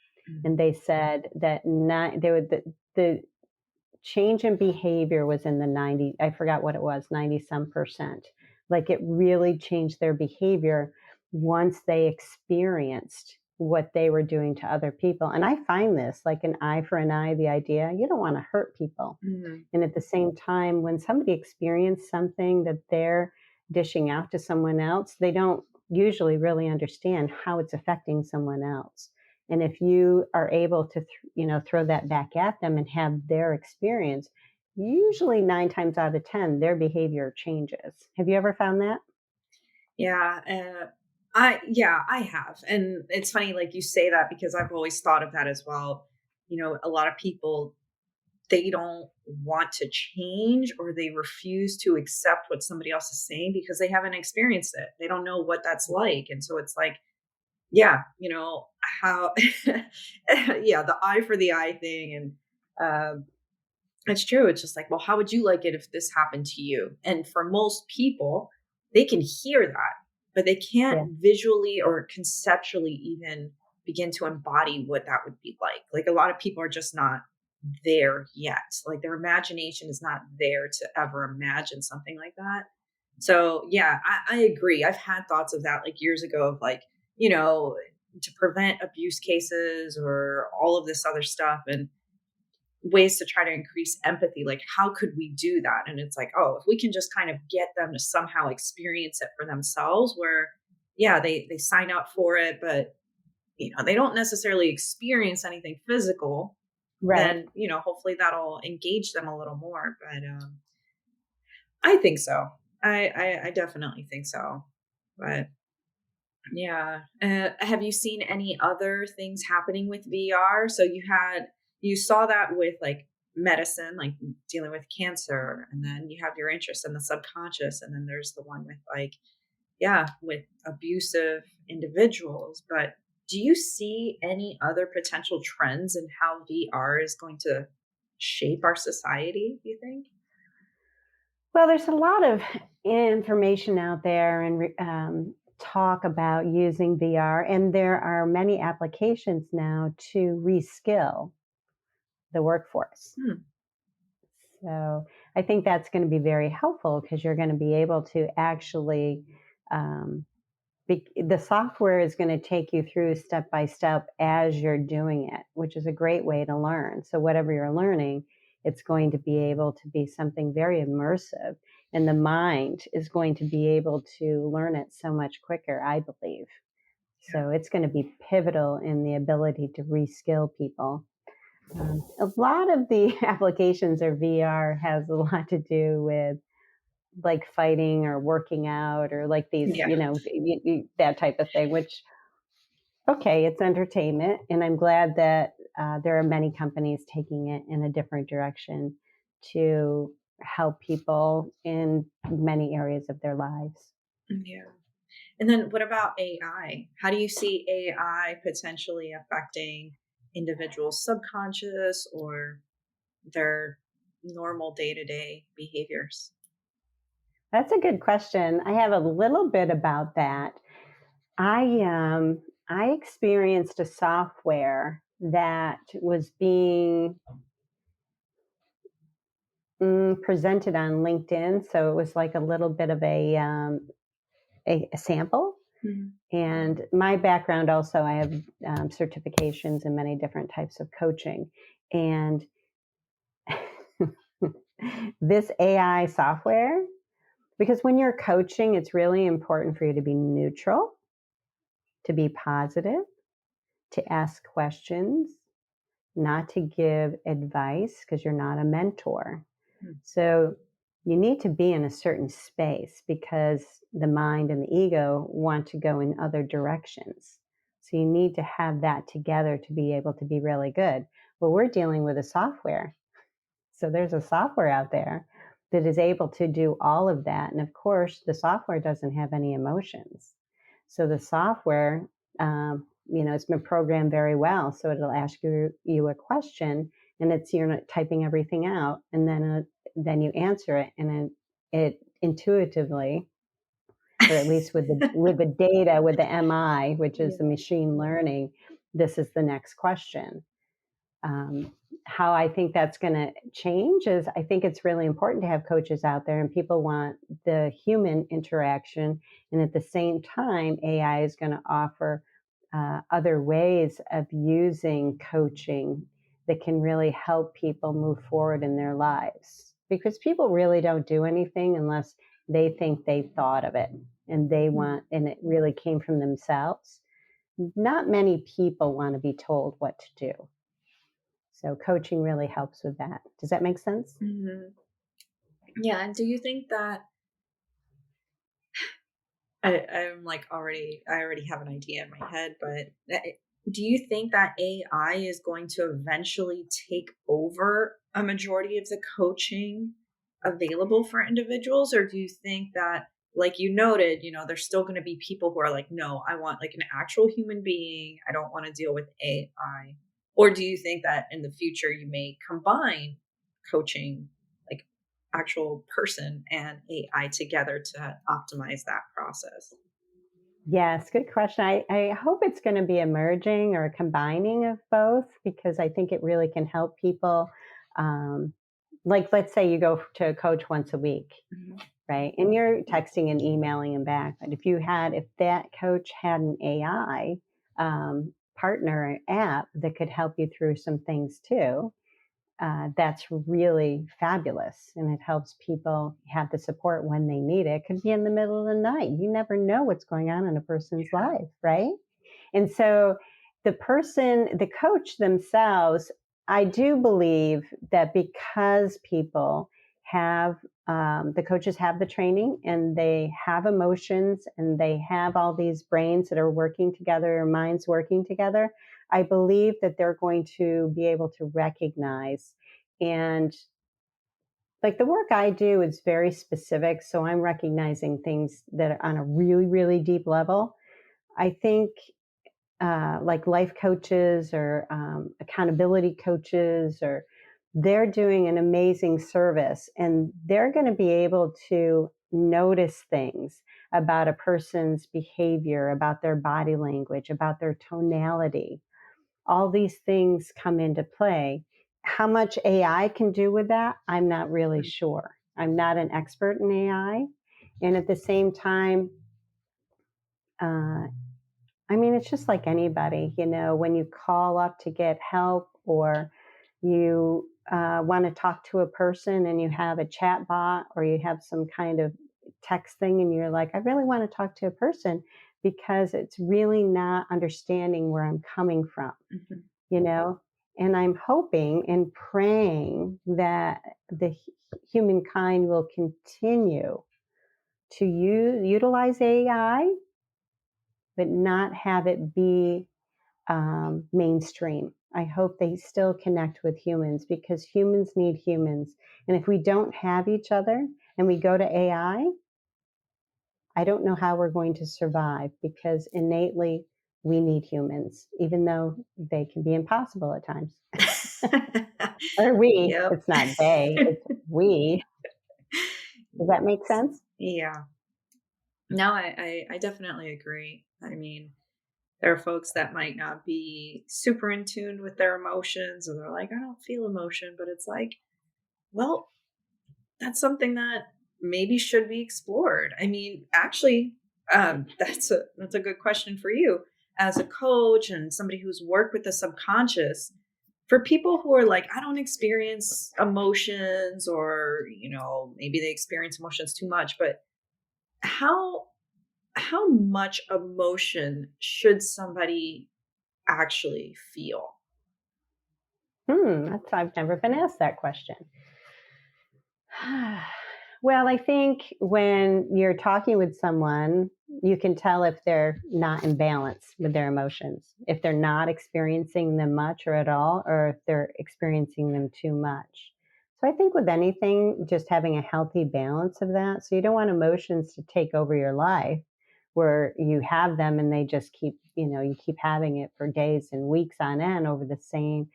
And they said that not they would the change in behavior was in the 90, I forgot what it was, 90 some percent. Like it really changed their behavior once they experienced what they were doing to other people. And I find this like an eye for an eye, the idea you don't want to hurt people. Mhm. And at the same time, when somebody experiences something that they're dishing out to someone else, they don't usually really understand how it's affecting someone else. And if you are able to, throw that back at them and have their experience, usually 9 times out of 10, their behavior changes. Have you ever found that? Yeah, I have. And it's funny like you say that because I've always thought of that as well. A lot of people, they don't want to change, or they refuse to accept what somebody else is saying because they haven't experienced it. They don't know what that's like. And so it's like, yeah, how yeah, the eye for the eye thing. And it's true. It's just like, well, how would you like it if this happened to you? And for most people, they can hear that, but they can't Yeah. visually or conceptually even begin to embody what that would be like. Like, a lot of people are just not there yet. Like, their imagination is not there to ever imagine something like that. So yeah, I agree. I've had thoughts of that like years ago of like, you know, to prevent abuse cases or all of this other stuff. And ways to try to increase empathy, like how could we do that? And it's like, oh, if we can just kind of get them to somehow experience it for themselves, where yeah, they sign up for it, but they don't necessarily experience anything physical, Right. then hopefully that'll engage them a little more. But I think so. I definitely think so. But yeah. Have you seen any other things happening with VR? So you saw that with like medicine, like dealing with cancer, and then you have your interest in the subconscious, and then there's the one with like, yeah, with abusive individuals. But do you see any other potential trends in how VR is going to shape our society, do you think? Well, there's a lot of information out there and talk about using VR, and there are many applications now to reskill the workforce. Hmm. So I think that's going to be very helpful because you're going to be able to actually, um, the software is going to take you through step by step as you're doing it, which is a great way to learn. So whatever you're learning, it's going to be able to be something very immersive, and the mind is going to be able to learn it so much quicker, I believe. So it's going to be pivotal in the ability to reskill people. A lot of the applications or VR has a lot to do with like fighting or working out or like these, Yeah. that type of thing, which, okay, it's entertainment. And I'm glad that there are many companies taking it in a different direction to help people in many areas of their lives. Yeah. And then what about AI? How do you see AI potentially affecting individuals' subconscious or their normal day-to-day behaviors? That's a good question. I have a little bit about that. I experienced a software that was being presented on LinkedIn, so it was like a little bit of a sample. Mhm. And my background also, I have certifications in many different types of coaching, and this AI software, because when you're coaching, it's really important for you to be neutral, to be positive, to ask questions, not to give advice because you're not a mentor. Mm. So you need to be in a certain space because the mind and the ego want to go in other directions. So you need to have that together to be able to be really good. Well, we're dealing with a software. So there's a software out there that is able to do all of that. And of course, the software doesn't have any emotions. So the software, it's been programmed very well. So it'll ask you a question, and it's you're not typing everything out, and then you answer it, and it intuitively, or at least with the data, with the MI, which is the Yeah. machine learning, this is the next question. um, how I think that's going to change is I think it's really important to have coaches out there, and people want the human interaction. And at the same time, AI is going to offer other ways of using coaching that can really help people move forward in their lives. Because people really don't do anything unless they think they thought of it and they Mm. want, and it really came from themselves. not many people want to be told what to do. So coaching really helps with that. Does that make sense? Mhm. Yeah, and do you think that I'm like I already have an idea in my head, but do you think that AI is going to eventually take over a majority of the coaching available for individuals? Or do you think that, like you noted, there's still going to be people who are like, no, I want like an actual human being. I don't want to deal with AI. Or do you think that in the future you may combine coaching, like actual person and AI together to optimize that process? Yes, good question. I hope it's going to be a merging or a combining of both because I think it really can help people. Um, like, let's say you go to a coach once a week, Mhm. right? And you're texting and emailing him back. But if that coach had an AI partner app that could help you through some things too, that's really fabulous. And it helps people have the support when they need it. It could be in the middle of the night. You never know what's going on in a person's Yeah. life, right? And so the coach themselves, I do believe that because people have, the coaches have the training and they have emotions and they have all these brains that are working together, or minds working together, I believe that they're going to be able to recognize and like the work I do is very specific. So I'm recognizing things that are on a really, really deep level. I think like life coaches or accountability coaches, or they're doing an amazing service and they're going to be able to notice things about a person's behavior, about their body language, about their tonality. All these things come into play. How much AI can do with that, I'm not really Mm. sure. I'm not an expert in AI. And at the same time, uh, I mean, it's just like anybody, when you call up to get help or you want to talk to a person and you have a chat bot or you have some kind of text thing and you're like, I really want to talk to a person because it's really not understanding where I'm coming from, Mhm. you know? And I'm hoping and praying that humankind will continue to utilize AI, but not have it be mainstream. I hope they still connect with humans because humans need humans. And if we don't have each other and we go to I don't know how we're going to survive because innately we need humans, even though they can be impossible at times. Or we, Yep. it's not they, it's we. Does that make Yes. sense? Yeah. No, I definitely agree. I mean, there are folks that might not be super in tune with their emotions, or they're like, I don't feel emotion, but it's like, well, that's something that maybe should be explored. I mean, actually, that's a good question for you as a coach and somebody who's worked with the subconscious. For people who are like, I don't experience emotions, or maybe they experience emotions too much, but how how much emotion should somebody actually feel? I've never been asked that question. Well, I think when you're talking with someone, you can tell if they're not in balance with their emotions, if they're not experiencing them much or at all, or if they're experiencing them too much. So I think with anything, just having a healthy balance of that. So you don't want emotions to take over your life where you have them and they just keep, you keep having it for days and weeks on end over the same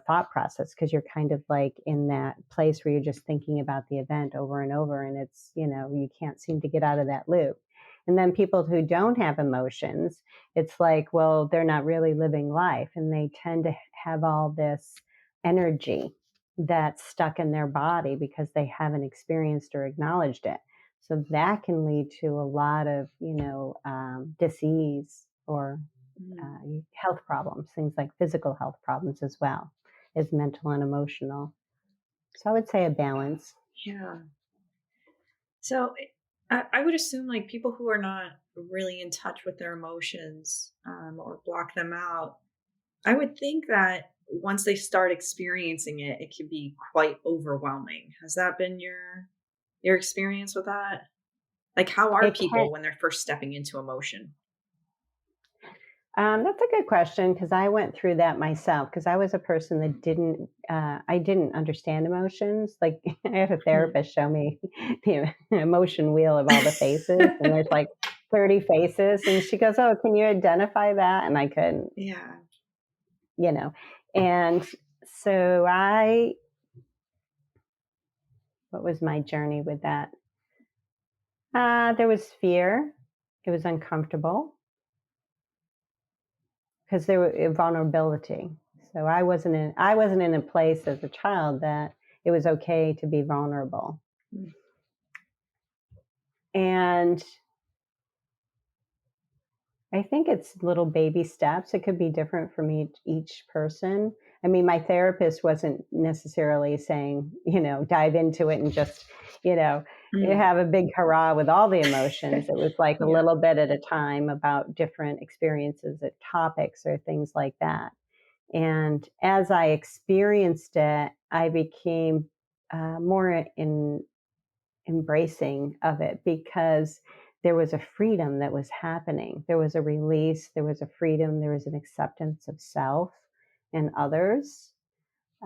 thought process because you're kind of like in that place where you're just thinking about the event over and over and it's, you can't seem to get out of that loop. And then people who don't have emotions, it's like, well, they're not really living life and they tend to have all this energy that's stuck in their body because they haven't experienced or acknowledged it. So that can lead to a lot of, disease or Mm, health problems, things like physical health problems as well as mental and emotional. So I would say a balance. yeah. So I would assume like people who are not really in touch with their emotions, or block them out, I would think that once they start experiencing it, it can be quite overwhelming. Has that been your experience with that? Like, how are It can. people when they're first stepping into emotion? That's a good question because I went through that myself because I was a person that I didn't understand emotions. Like I had a Mhm. therapist show me the emotion wheel of all the faces, and there's like 30 faces, and she goes, "Oh, can you identify that?" And I couldn't, Yeah. you know. And so what was my journey with that? There was fear. It was uncomfortable because there was vulnerability. So I wasn't in a place as a child that it was okay to be vulnerable. Mm. And I think it's little baby steps. It could be different from each person. I mean, my therapist wasn't necessarily saying, dive into it and just, you know, Mm. have a big hurrah with all the emotions. It was like a Yeah. little bit at a time about different experiences or topics or things like that. And as I experienced it, I became more embracing of it because there was a freedom that was happening. There was a release, there was a freedom, there was an acceptance of self and others.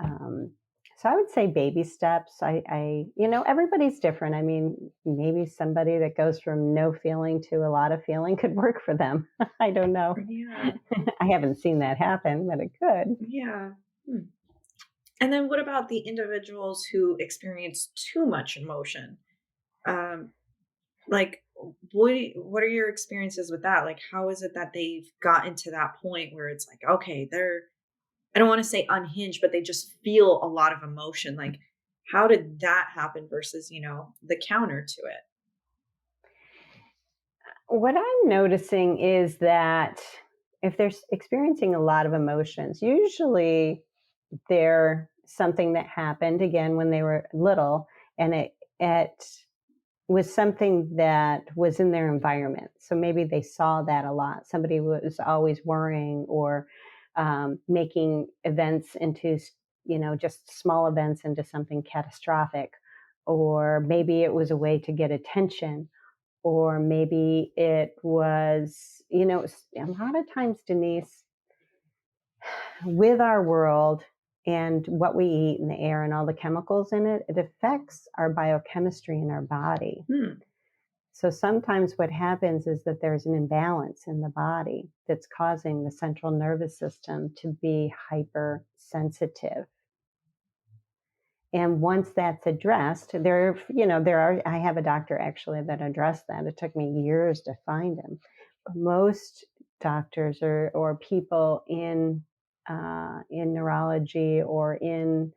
Um, so I would say baby steps. Everybody's different. I mean, maybe somebody that goes from no feeling to a lot of feeling could work for them. I don't know. Yeah. I haven't seen that happen, but it could. Yeah. Hmm. And then what about the individuals who experience too much emotion? Um, like, what are your experiences with that? Like, how is it that they've gotten to that point where it's like, okay, they're, I don't want to say unhinged, but they just feel a lot of emotion. Like, how did that happen versus, the counter to it? What I'm noticing is that if they're experiencing a lot of emotions, usually they're something that happened again when they were little, and it was something that was in their environment. So maybe they saw that a lot. Somebody was always worrying or making events into, just small events into something catastrophic. Or maybe it was a way to get attention, or maybe it was, a lot of times, Denise, with our world and what we eat and the air and all the chemicals in it, it affects our biochemistry in our body. Hmm. So sometimes what happens is that there's an imbalance in the body that's causing the central nervous system to be hypersensitive. And once that's addressed, I have a doctor actually that addressed that. It took me years to find him. Most doctors or people in neurology or in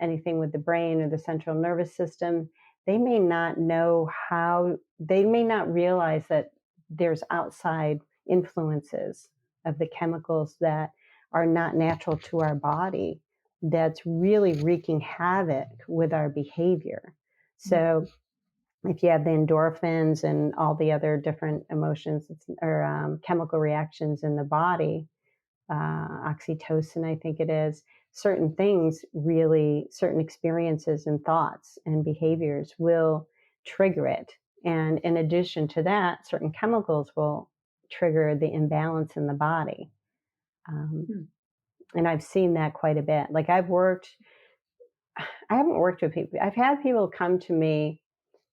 anything with the brain or the central nervous system, they may not realize that there's outside influences of the chemicals that are not natural to our body that's really wreaking havoc with our behavior. So if you have the endorphins and all the other different emotions or chemical reactions in the body, oxytocin, I think it is, certain experiences and thoughts and behaviors will trigger it. And in addition to that, certain chemicals will trigger the imbalance in the body. Um, Hmm. and I've seen that quite a bit. Like I haven't worked with people. I've had people come to me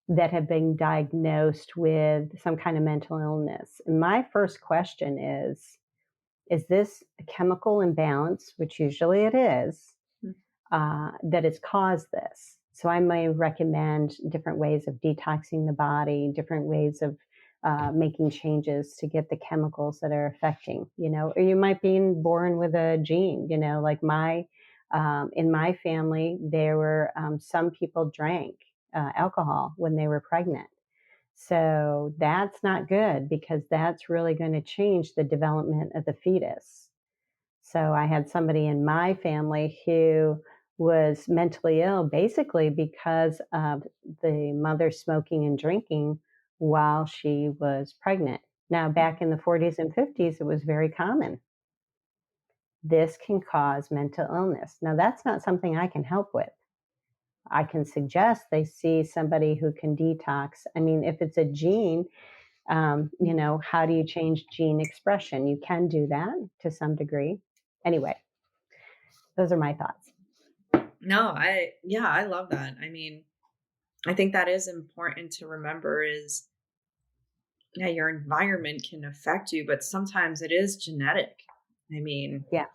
that have been diagnosed with some kind of mental illness. And my first question is this a chemical imbalance, which usually it is, Hmm. that has caused this? So I may recommend different ways of detoxing the body, different ways of making changes to get the chemicals that are affecting, or you might be born with a gene, like in my family, there were some people drank alcohol when they were pregnant. So that's not good because that's really going to change the development of the fetus. So I had somebody in my family who was mentally ill basically because of the mother smoking and drinking while she was pregnant. Now, back in the 40s and 50s, it was very common. This can cause mental illness. Now, that's not something I can help with. I can suggest they see somebody who can detox. I mean, if it's a gene, how do you change gene expression? You can do that to some degree. Anyway, those are my thoughts. No, I love that. I mean, I think that is important to remember is, yeah, your environment can affect you, but sometimes it is genetic. I mean, Yeah.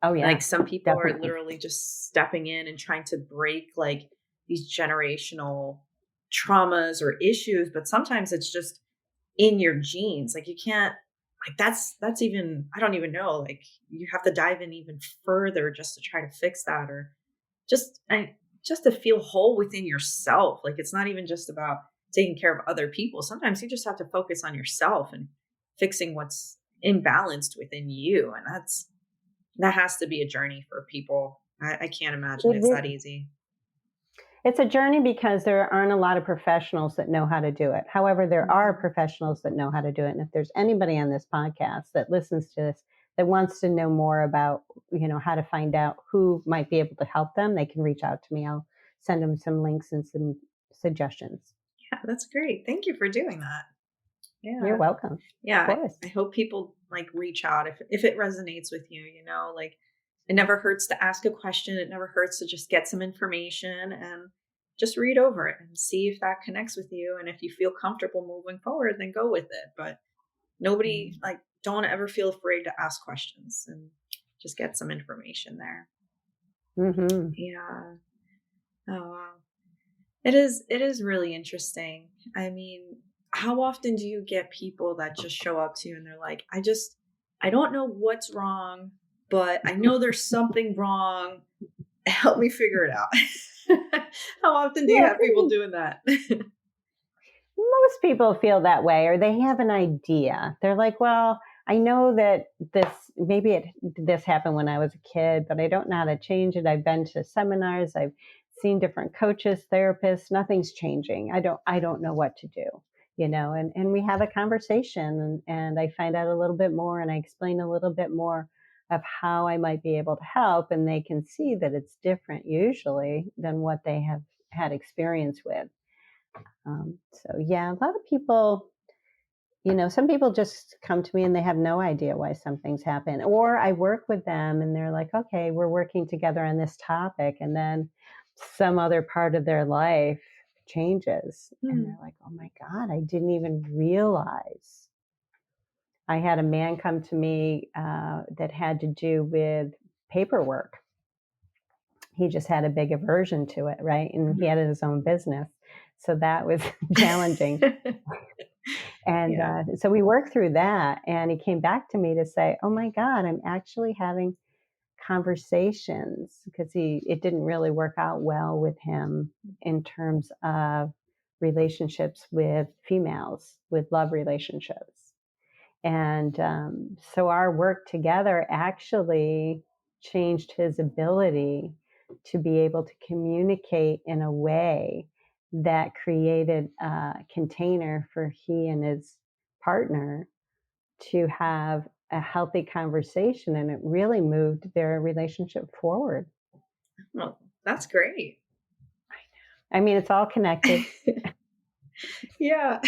Oh, like yeah, some people are definitely. literally just stepping in and trying to break like these generational traumas or issues, but sometimes it's just in your genes. Like you can't like that's even I don't even know. Like you have to dive in even further just to try to fix that or just and just to feel whole within yourself. Like it's not even just about taking care of other people. Sometimes you just have to focus on yourself and fixing what's imbalanced within you. And that has to be a journey for people. I can't imagine It it's that is. easy. It's a journey because there aren't a lot of professionals that know how to do it. However, there are Mhm. professionals that know how to do it. And if there's anybody on this podcast that listens to this that wants to know more about, how to find out who might be able to help them, they can reach out to me. I'll send them some links and some suggestions. Yeah, that's great. Thank you for doing that. You're Yeah. welcome. Of Yeah, course. I hope people like reach out if it resonates with you, like it never hurts to ask a question. It never hurts to just get some information and just read over it and see if that connects with you. And if you feel comfortable moving forward, then go with it. But nobody like don't ever feel afraid to ask questions and just get some information there. Mm-hmm. Yeah. Oh wow. It is really interesting. I mean, how often do you get people that just show up to you and they're like, I don't know what's wrong, but I know there's something wrong. Help me figure it out." How often do you Yeah, have people doing that? most people feel that way, or they have an idea. They're like, well, I know that this happened when I was a kid, but I don't know how to change it. I've been to seminars, I've seen different coaches, therapists, nothing's changing. I don't know what to do, and we have a conversation, and I find out a little bit more, and I explain a little bit more of how I might be able to help, and they can see that it's different usually than what they have had experience with. So yeah, a lot of people, some people just come to me and they have no idea why something's happened. Or I work with them and they're like, okay, we're working together on this topic. And then some other part of their life changes. And they're Hmm. like, oh my God, I didn't even realize. I had a man come to me that had to do with paperwork. He just had a big aversion to it, right? And he had Mhm. his own business. So that was challenging. And Yeah. so we worked through that, and he came back to me to say, "Oh my God, I'm actually having conversations," because it didn't really work out well with him in terms of relationships with females, with love relationships. And so our work together actually changed his ability to be able to communicate in a way that created a container for he and his partner to have a healthy conversation. And it really moved their relationship forward. Well, that's great. I mean, it's all connected. Yeah,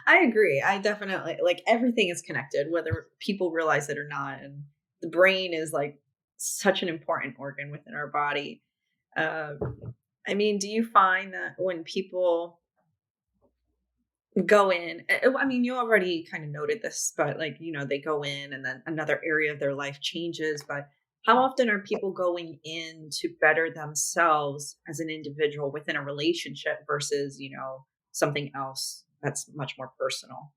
I agree. I definitely like everything is connected, whether people realize it or not. And the brain is like such an important organ within our body. I mean, do you find that when people go in, I mean, you already kind of noted this, but like, they go in and then another area of their life changes. But how often are people going in to better themselves as an individual within a relationship versus, something else that's much more personal?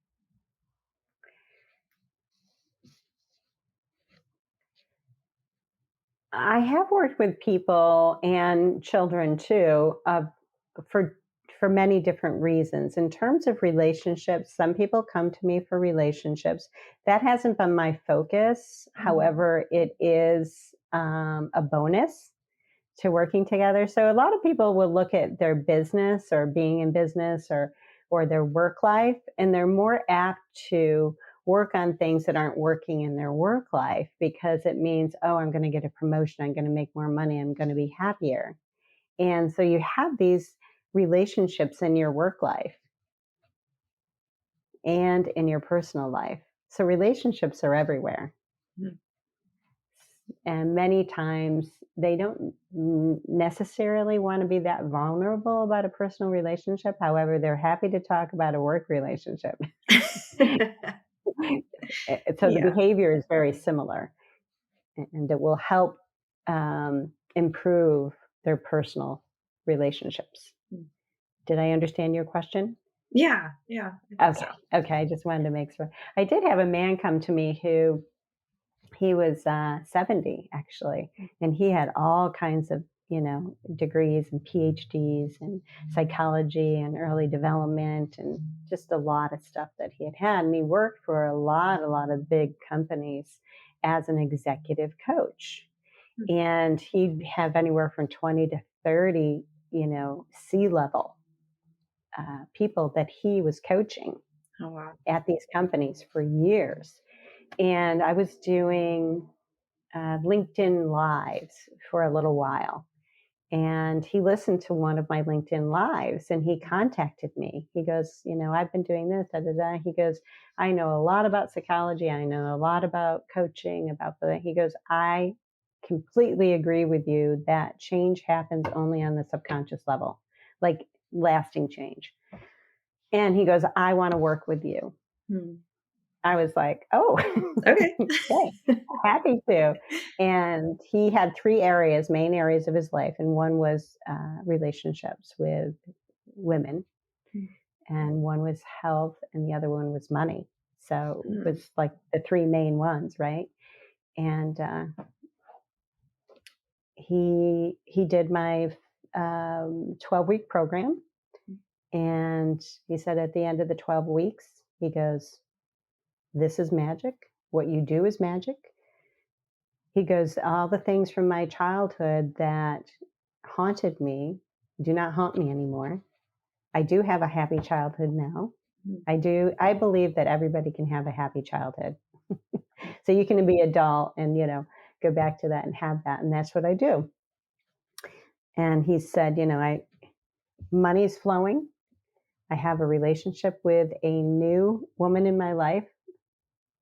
I have worked with people and children too, for for many different reasons. In terms of relationships, some people come to me for relationships. That hasn't been my focus. Mhm. However, it is a bonus to working together. So a lot of people will look at their business or being in business or or their work life, and they're more apt to work on things that aren't working in their work life because it means, oh, I'm going to get a promotion, I'm going to make more money, I'm going to be happier. And so you have these relationships in your work life and in your personal life. So relationships are everywhere. Mhm. And many times they don't necessarily want to be that vulnerable about a personal relationship. However, they're happy to talk about a work relationship. So the Yeah. behavior is very similar, and it will help improve their personal relationships. Mm. Did I understand your question? Yeah. Yeah. I think so. Okay. Okay. I just wanted to make sure. I did have a man come to me who he was 70 actually, and he had all kinds of degrees and PhDs and psychology and early development and just a lot of stuff that he had. And he worked for a lot of big companies as an executive coach, Mm. and he'd have anywhere from 20 to 30, C-level people that he was coaching Oh, wow. at these companies for years. And I was doing LinkedIn Lives for a little while. And he listened to one of my LinkedIn Lives and he contacted me. He goes, I've been doing this, da, da, da. He goes, I know a lot about psychology. I know a lot about coaching, about the, he goes, I completely agree with you that change happens only on the subconscious level, like lasting change. And he goes, I want to work with you. Hmm. I was like, oh, Okay. okay, happy to. And he had three areas, main areas of his life. And one was relationships with women, and one was health, and the other one was money. So it Hmm. was like the three main ones, right? And he did my 12-week program. And he said at the end of the 12 weeks, he goes, this is magic. What you do is magic. He goes, all the things from my childhood that haunted me do not haunt me anymore. I do have a happy childhood now. I believe that everybody can have a happy childhood. So you can be adult and, go back to that and have that. And that's what I do. And he said, money's flowing. I have a relationship with a new woman in my life,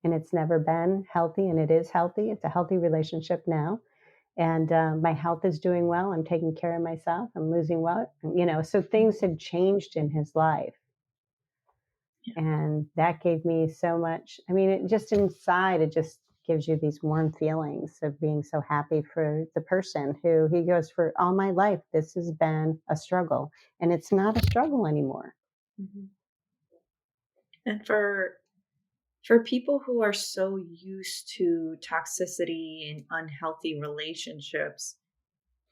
and it's never been healthy, and it is healthy. It's a healthy relationship now. And my health is doing well. I'm taking care of myself. I'm losing weight, so things had changed in his life. Yeah. And that gave me so much. I mean, it just inside, it just gives you these warm feelings of being so happy for the person who he goes, for all my life, this has been a struggle, and it's not a struggle anymore. Mhm. And for people who are so used to toxicity and unhealthy relationships,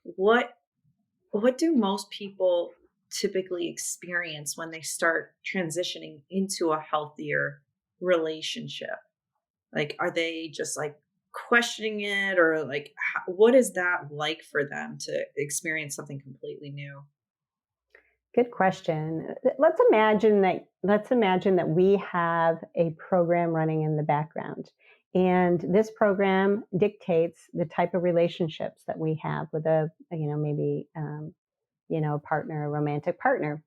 what what do most people typically experience when they start transitioning into a healthier relationship? Like, are they just like questioning it, or like, what is that like for them to experience something completely new? Good question. Let's imagine that we have a program running in the background. And this program dictates the type of relationships that we have with maybe a partner, a romantic partner.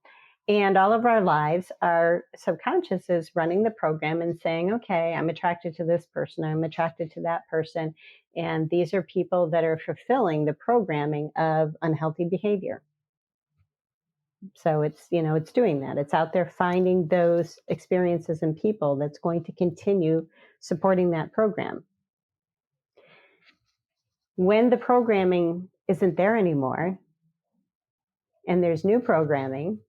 And all of our lives, our subconscious is running the program and saying, okay, I'm attracted to this person, I'm attracted to that person. And these are people that are fulfilling the programming of unhealthy behavior. So it's doing that. It's out there finding those experiences and people that's going to continue supporting that program. When the programming isn't there anymore and there's new programming,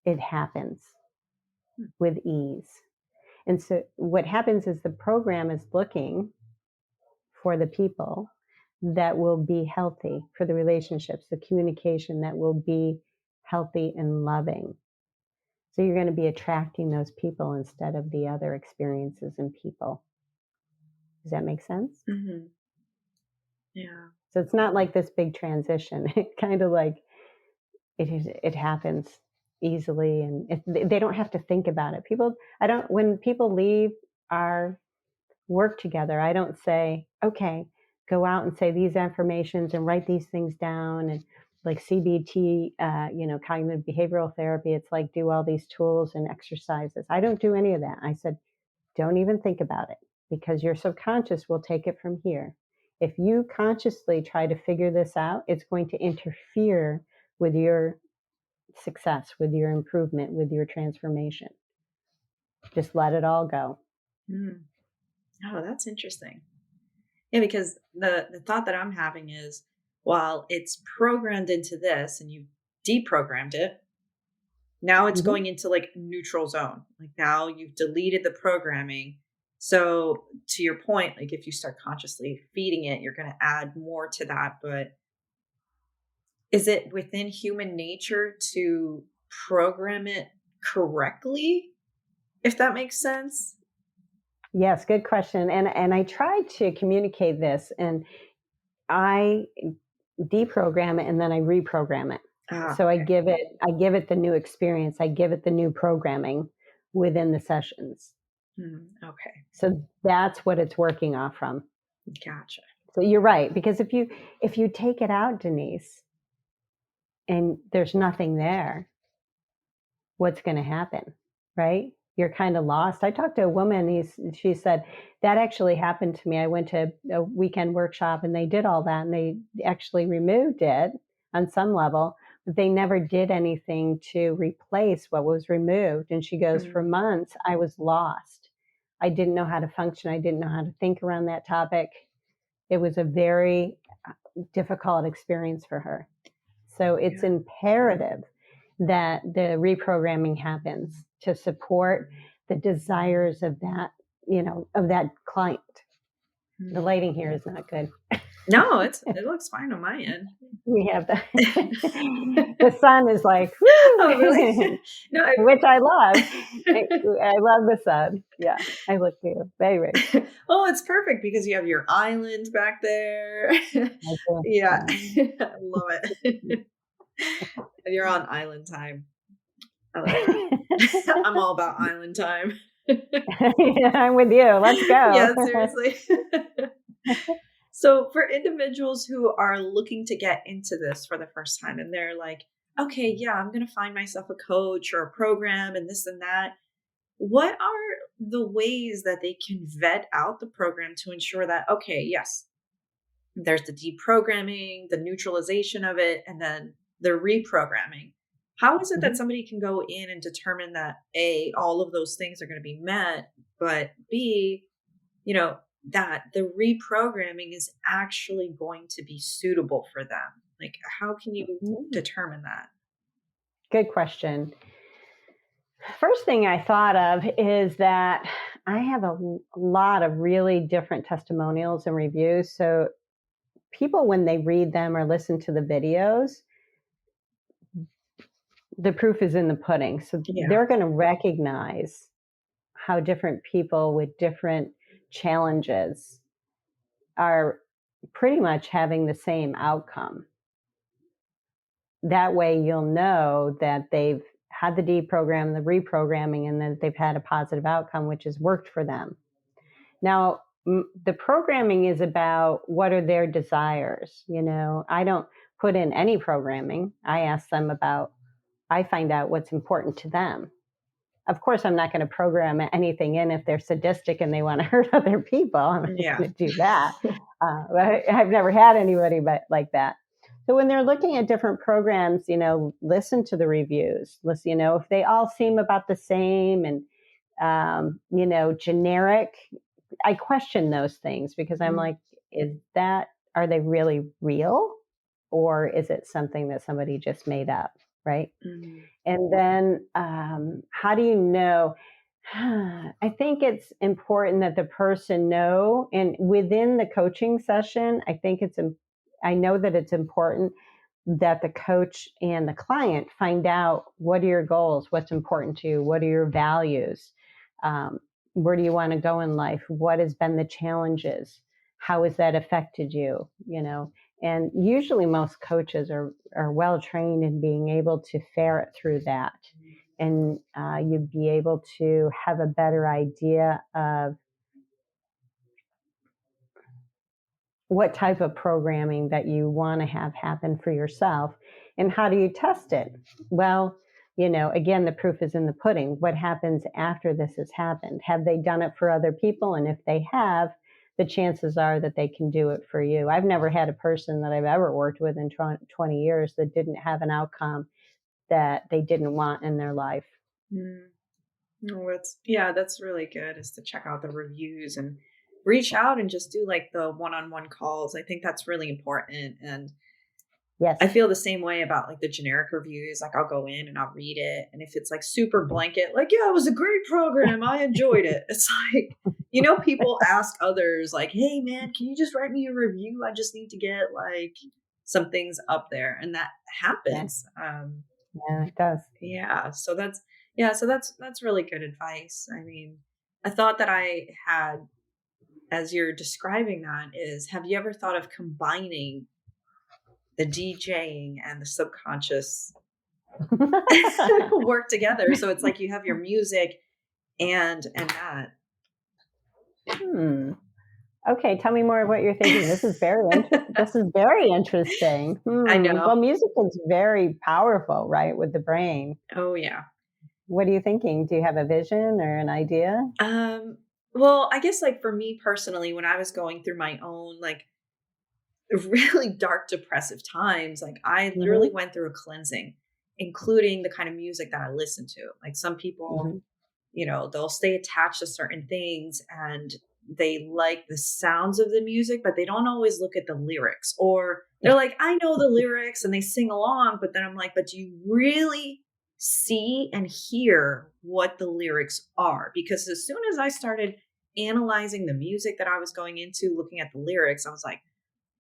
it happens with ease. And so what happens is the program is looking for the people that will be healthy, for the relationships, the communication that will be healthy and loving. So you're going to be attracting those people instead of the other experiences and people. Does that make sense? Hmm. Yeah. So it's not like this big transition. It kind of like it happens easily, and they don't have to think about it. When people leave our work together, I don't say, okay, go out and say these affirmations and write these things down. And like CBT, cognitive behavioral therapy, it's like do all these tools and exercises. I don't do any of that. I said, don't even think about it, because your subconscious will take it from here. If you consciously try to figure this out, it's going to interfere with your success, with your improvement, with your transformation. Just let it all go. Mm. Oh, that's interesting. Yeah, because the thought that I'm having is, while it's programmed into this and you deprogrammed it, now it's Mm-hmm. going into like neutral zone. Like now you've deleted the programming. So to your point, like if you start consciously feeding it, you're going to add more to that. But is it within human nature to program it correctly? If that makes sense? Yes, good question. And I tried to communicate this, and I deprogram it and then I reprogram it. Ah, So okay. I give it the new experience. I give it the new programming within the sessions. Okay. So that's what it's working off from. Gotcha. So you're right, because if you take it out, Denise, and there's nothing there, what's going to happen, right? You're kind of lost. I talked to a woman. She said that actually happened to me. I went to a weekend workshop and they did all that, and they actually removed it on some level, but they never did anything to replace what was removed. And she goes, for Mm, months I was lost. I didn't know how to function. I didn't know how to think around that topic. It was a very difficult experience for her. So it's yeah. imperative that the reprogramming happens to support the desires of of that client. The Mm. lighting here is not good. No, it looks fine on my end. We have the sun is like, Oh, really? woo, No, which I love. I love the sun. Yeah, I look too. Anyway, oh, it's perfect because you have your island back there. I do. Yeah, Yeah. I love it. And you're on island time. I like that. I'm all about island time. Yeah, I'm with you. Let's go. Yeah, seriously. So, for individuals who are looking to get into this for the first time and they're like, okay, yeah, I'm going to find myself a coach or a program and this and that, what are the ways that they can vet out the program to ensure that, okay, yes, there's the deprogramming, the neutralization of it, and then the reprogramming? How is it that Mhm. somebody can go in and determine that A, all of those things are going to be met, but B, you know, that the reprogramming is actually going to be suitable for them? Like, how can you Mhm. determine that? Good question. First thing I thought of is that I have a lot of really different testimonials and reviews. So people, when they read them or listen to the videos, the proof is in the pudding. So Yeah. they're going to recognize how different people with different challenges are pretty much having the same outcome. That way you'll know that they've had the deprogram, the reprogramming, and that they've had a positive outcome, which has worked for them. Now, the programming is about what are their desires. I don't put in any programming. I find out what's important to them. Of course, I'm not going to program anything in if they're sadistic and they want to hurt other people. I'm not Yeah. going to do that. I've never had anybody like that. So when they're looking at different programs, listen to the reviews. Listen, if they all seem about the same and generic, I question those things because I'm Mm, like, are they really real? Or is it something that somebody just made up? Right. mm, And then how do you know? I think it's important that the person know, and within the coaching session, I know that it's important that the coach and the client find out what are your goals, what's important to you, what are your values, um, where do you want to go in life, what has been the challenges, how has that affected you, And usually most coaches are well trained in being able to ferret through that. And you'd be able to have a better idea of what type of programming that you want to have happen for yourself. And how do you test it? Well, again, the proof is in the pudding. What happens after this has happened? Have they done it for other people? And if they have, the chances are that they can do it for you. I've never had a person that I've ever worked with in 20 years that didn't have an outcome that they didn't want in their life. Mm. No, that's really good, is to check out the reviews and reach out and just do like the one-on-one calls. I think that's really important. And Yes. I feel the same way about like the generic reviews. Like I'll go in and I'll read it. And if it's like super blanket, like, yeah, it was a great program, I enjoyed it. It's like, people ask others like, hey man, can you just write me a review? I just need to get like some things up there. And that Yeah, happens. yeah, it does. Yeah. So that's really good advice. I mean, a thought that I had as you're describing that is, have you ever thought of combining the DJing and the subconscious work together? So it's like you have your music and that. Hmm. Okay, tell me more of what you're thinking. This is very interesting. I Well, know. music is very powerful, right, with the brain. Oh yeah. What are you thinking? Do you have a vision or an idea? Um, well, I guess like for me personally, when I was going through my own like really dark depressive times, like I literally Hmm. went through a cleansing, including the kind of music that I listen to. Like some people, Hmm. they'll stay attached to certain things and they like the sounds of the music, but they don't always look at the lyrics. Or they're like, I know the lyrics and they sing along, but then I'm like, but do you really see and hear what the lyrics are? Because as soon as I started analyzing the music that I was going into, looking at the lyrics, I was like,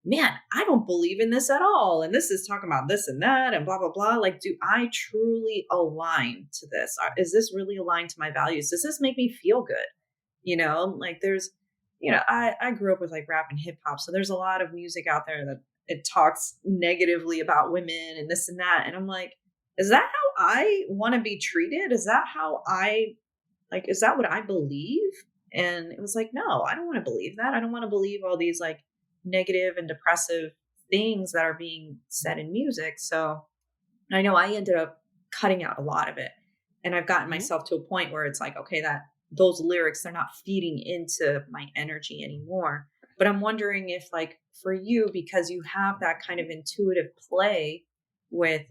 man, I don't believe in this at all. And this is talking about this and that and blah, blah, blah. Like, do I truly align to this? Is this really aligned to my values? Does this make me feel good? Like I grew up with like rap and hip hop. So there's a lot of music out there that it talks negatively about women and this and that. And I'm like, is that how I want to be treated? Is that how is that what I believe? And it was like, no, I don't want to believe that. I don't want to believe all these like negative and depressive things that are being said in music. So I know I ended up cutting out a lot of it. And I've gotten myself to a point where it's like, okay, that those lyrics, they're not feeding into my energy anymore. But I'm wondering if, like, for you, because you have that kind of intuitive play with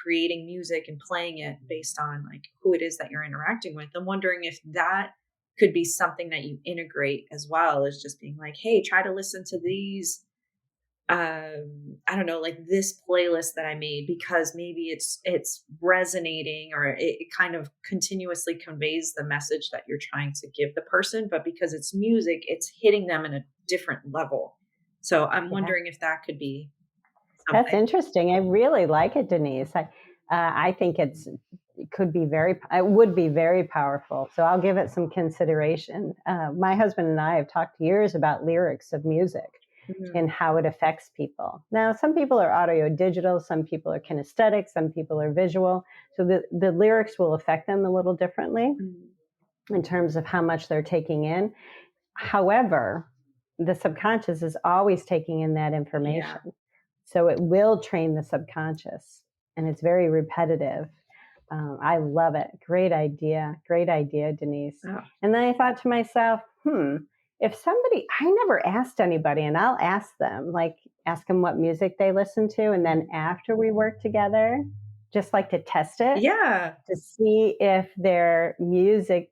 creating music and playing it based on like who it is that you're interacting with, I'm wondering if that could be something that you integrate as well, as just being like, hey, try to listen to these I don't know, like this playlist that I made, because maybe it's resonating, or it kind of continuously conveys the message that you're trying to give the person, but because it's music, it's hitting them in a different level. So I'm Yeah, wondering if that could be that's something. interesting. I really like it, Denise. I think it would be very powerful. So I'll give it some consideration. My husband and I have talked years about lyrics of music Mhm. and how it affects people. Now, some people are audio digital, some people are kinesthetic, some people are visual. So the lyrics will affect them a little differently Mhm. in terms of how much they're taking in. However, the subconscious is always taking in that Yeah. information. So it will train the subconscious, and it's very repetitive. I love it. Great idea. Great idea, Denise. Oh, And then I thought to myself, if somebody, I never asked anybody, and I'll ask them, like, ask them what music they listen to. And then after we work together, just like to test it yeah. to see if their music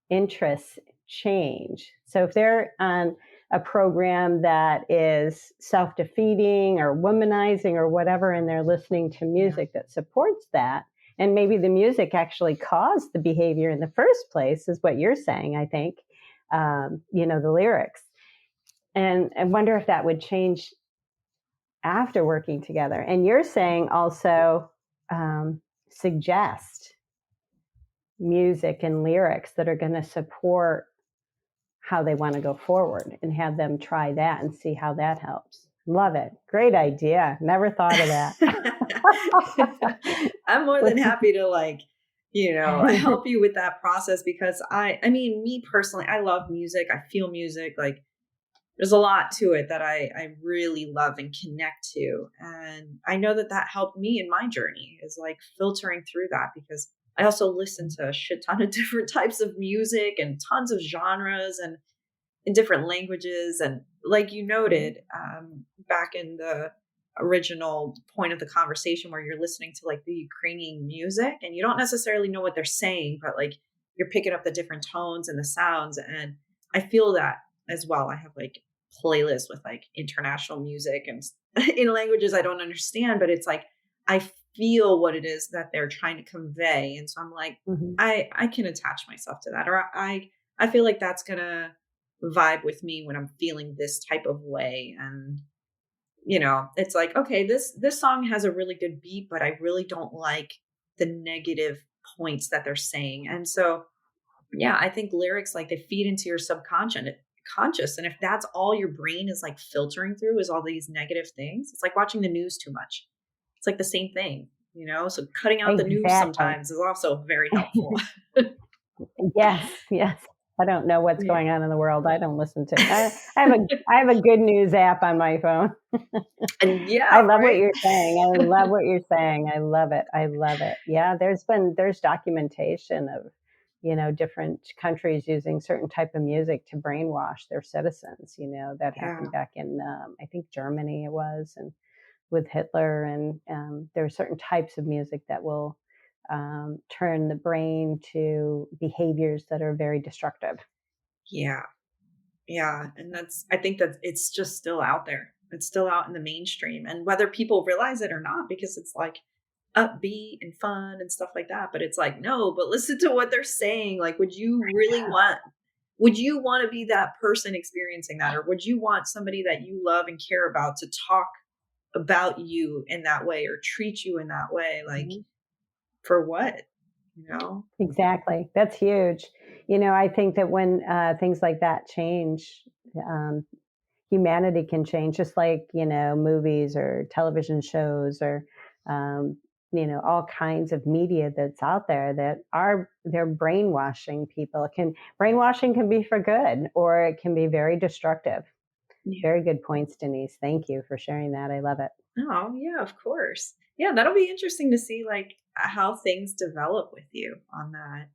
interests change. So if they're on a program that is self defeating or womanizing or whatever, and they're listening to Yeah. music that supports that, and maybe the music actually caused the behavior in the first place, is what you're saying, I think, the lyrics. And I wonder if that would change after working together. And you're saying also suggest music and lyrics that are going to support how they want to go forward and have them try that and see how that helps. Love it. Great idea. Never thought of that. I'm more than happy to help you with that process because I mean, me personally, I love music. I feel music. Like there's a lot to it that I really love and connect to. And I know that that helped me in my journey is like filtering through that because I also listen to a shit ton of different types of music and tons of genres and in different languages. And like you noted, back in the original point of the conversation where you're listening to like the Ukrainian music and you don't necessarily know what they're saying, but like you're picking up the different tones and the sounds. And I feel that as well. I have like playlists with like international music and in languages I don't understand, but it's like I feel what it is that they're trying to convey. And so I'm like, Mhm. I can attach myself to that. Or I feel like that's gonna vibe with me when I'm feeling this type of way. And, it's like, okay, this song has a really good beat, but I really don't like the negative points that they're saying. And so, yeah, I think lyrics like they feed into your conscious. And if that's all your brain is like filtering through is all these negative things, it's like watching the news too much. It's like the same thing. So cutting out the news Exactly. sometimes is also very helpful. Yes, yes. I don't know what's Yeah. going on in the world. I don't listen to. I have a good news app on my phone. And I yeah, love what right. you're saying. I love what you're saying. I love it. I love it. Yeah, there's documentation of, different countries using certain type of music to brainwash their citizens. That happened Yeah. back in I think Germany it was, and with Hitler, and there are certain types of music that will turn the brain to behaviors that are very destructive. Yeah. Yeah, and I think that it's just still out there. It's still out in the mainstream, and whether people realize it or not, because it's like upbeat and fun and stuff like that. But it's like, no, but listen to what they're saying. Like, would you want to be that person experiencing that? Or would you want somebody that you love and care about to talk about you in that way or treat you in that way? Like, Mhm. for what? You know? Exactly. That's huge. I think that when things like that change, um, humanity can change, just like, movies or television shows or, um, all kinds of media that's out there that they're brainwashing people. Brainwashing can be for good or it can be very destructive. Yeah. Very good points, Denise. Thank you for sharing that. I love it. Oh, yeah, of course. Yeah, that'll be interesting to see like how things develop with you on that.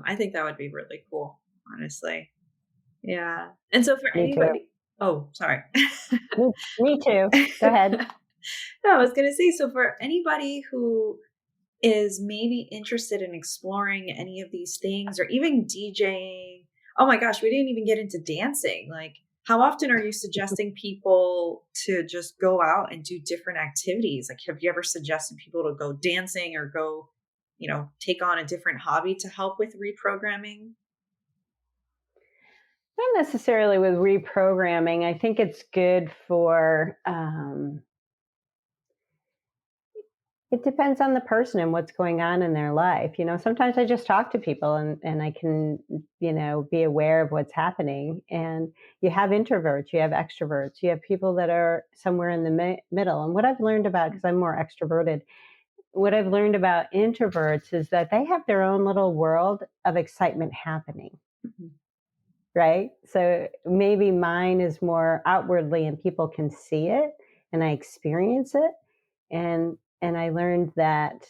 I think that would be really cool, honestly. Yeah. And so for Me too. anybody, oh, sorry. Me too. Go ahead. No, I was going to say, so for anybody who is maybe interested in exploring any of these things or even DJing. Oh my gosh, we didn't even get into dancing. Like, how often are you suggesting people to just go out and do different activities? Like, have you ever suggested people to go dancing or go, take on a different hobby to help with reprogramming? Not necessarily with reprogramming. I think it's good for, it depends on the person and what's going on in their life. Sometimes I just talk to people and I can, be aware of what's happening. And you have introverts, you have extroverts, you have people that are somewhere in the middle. And what I've learned about, because I'm more extroverted, what I've learned about introverts is that they have their own little world of excitement happening, Mhm. right? So maybe mine is more outwardly and people can see it and I experience it. And I learned that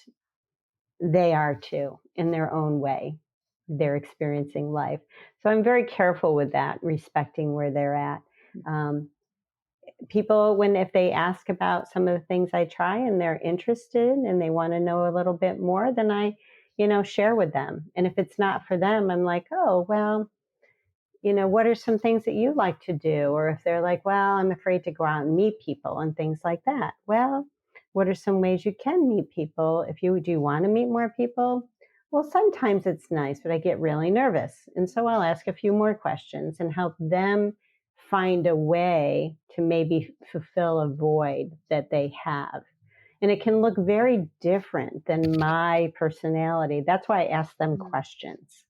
they are too in their own way. They're experiencing life. So I'm very careful with that, respecting where they're at. Um, People, if they ask about some of the things I try and they're interested and they want to know a little bit more, then I, share with them. And if it's not for them, I'm like, oh, well, what are some things that you like to do? Or if they're like, well, I'm afraid to go out and meet people and things like that. Well, what are some ways you can meet people? Do you want to meet more people? Well, sometimes it's nice, but I get really nervous. And so I'll ask a few more questions and help them find a way to maybe fulfill a void that they have. And it can look very different than my personality. That's why I ask them Mhm. questions,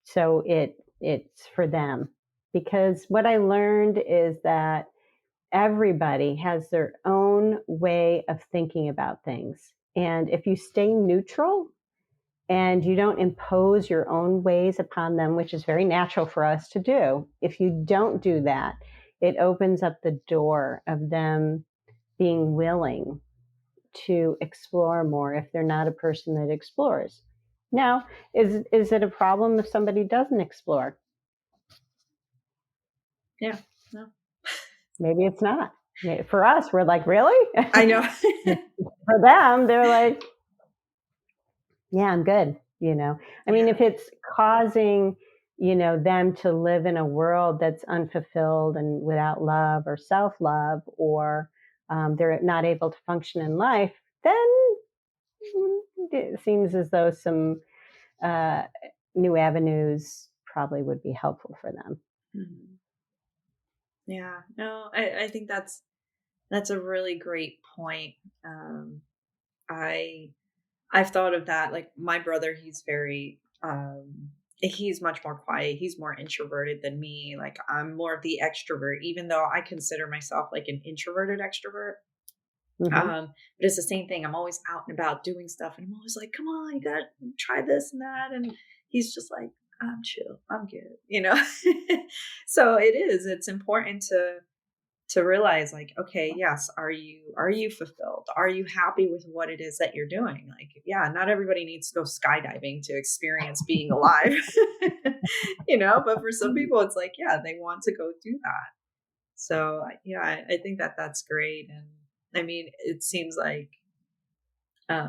so it's for them. Because what I learned is that everybody has their own way of thinking about things. And if you stay neutral and you don't impose your own ways upon them, which is very natural for us to do, if you don't do that, it opens up the door of them being willing to explore more if they're not a person that explores. Now, is it a problem if somebody doesn't explore? Yeah. No. Maybe it's not. For us, we're like, really? I know. For them, they're like, yeah, I'm good. I mean, Yeah. if it's causing, them to live in a world that's unfulfilled and without love or self love, or they're not able to function in life, then it seems as though some uh, new avenues probably would be helpful for them. Mhm. Yeah. No, I think that's a really great point. I I've thought of that. Like my brother, he's much more quiet. He's more introverted than me. Like I'm more of the extrovert, even though I consider myself like an introverted extrovert. Hmm. But it's the same thing. I'm always out and about doing stuff, and I'm always like, "Come on, you gotta try this and that." And he's just like, "I'm chill. I'm good," you know. So it is. It's important to realize, like, okay, yes, are you fulfilled? Are you happy with what it is that you're doing? Like, yeah, not everybody needs to go skydiving to experience being alive, But for some people, it's like, yeah, they want to go do that. So yeah, I think that that's great. And I mean, it seems like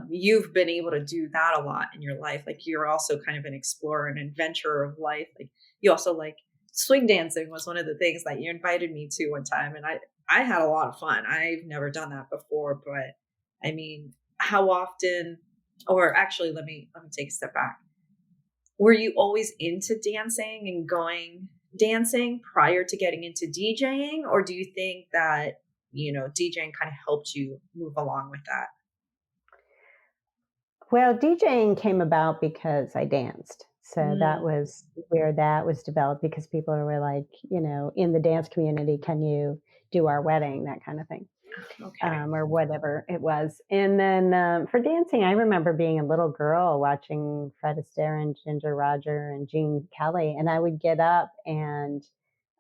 you've been able to do that a lot in your life. Like you're also kind of an explorer, an adventurer of life. Like you also like swing dancing was one of the things that you invited me to one time, and I had a lot of fun. I've never done that before, but I mean, how often? Or actually, let me take a step back. Were you always into dancing and going dancing prior to getting into DJing, or do you think that DJing kind of helped you move along with that? Well, DJing came about because I danced. So that Mm, was where that was developed because people were like, in the dance community, can you do our wedding? That kind of thing. okay. Or whatever it was. And then for dancing, I remember being a little girl watching Fred Astaire and Ginger Roger and Gene Kelly, and I would get up and,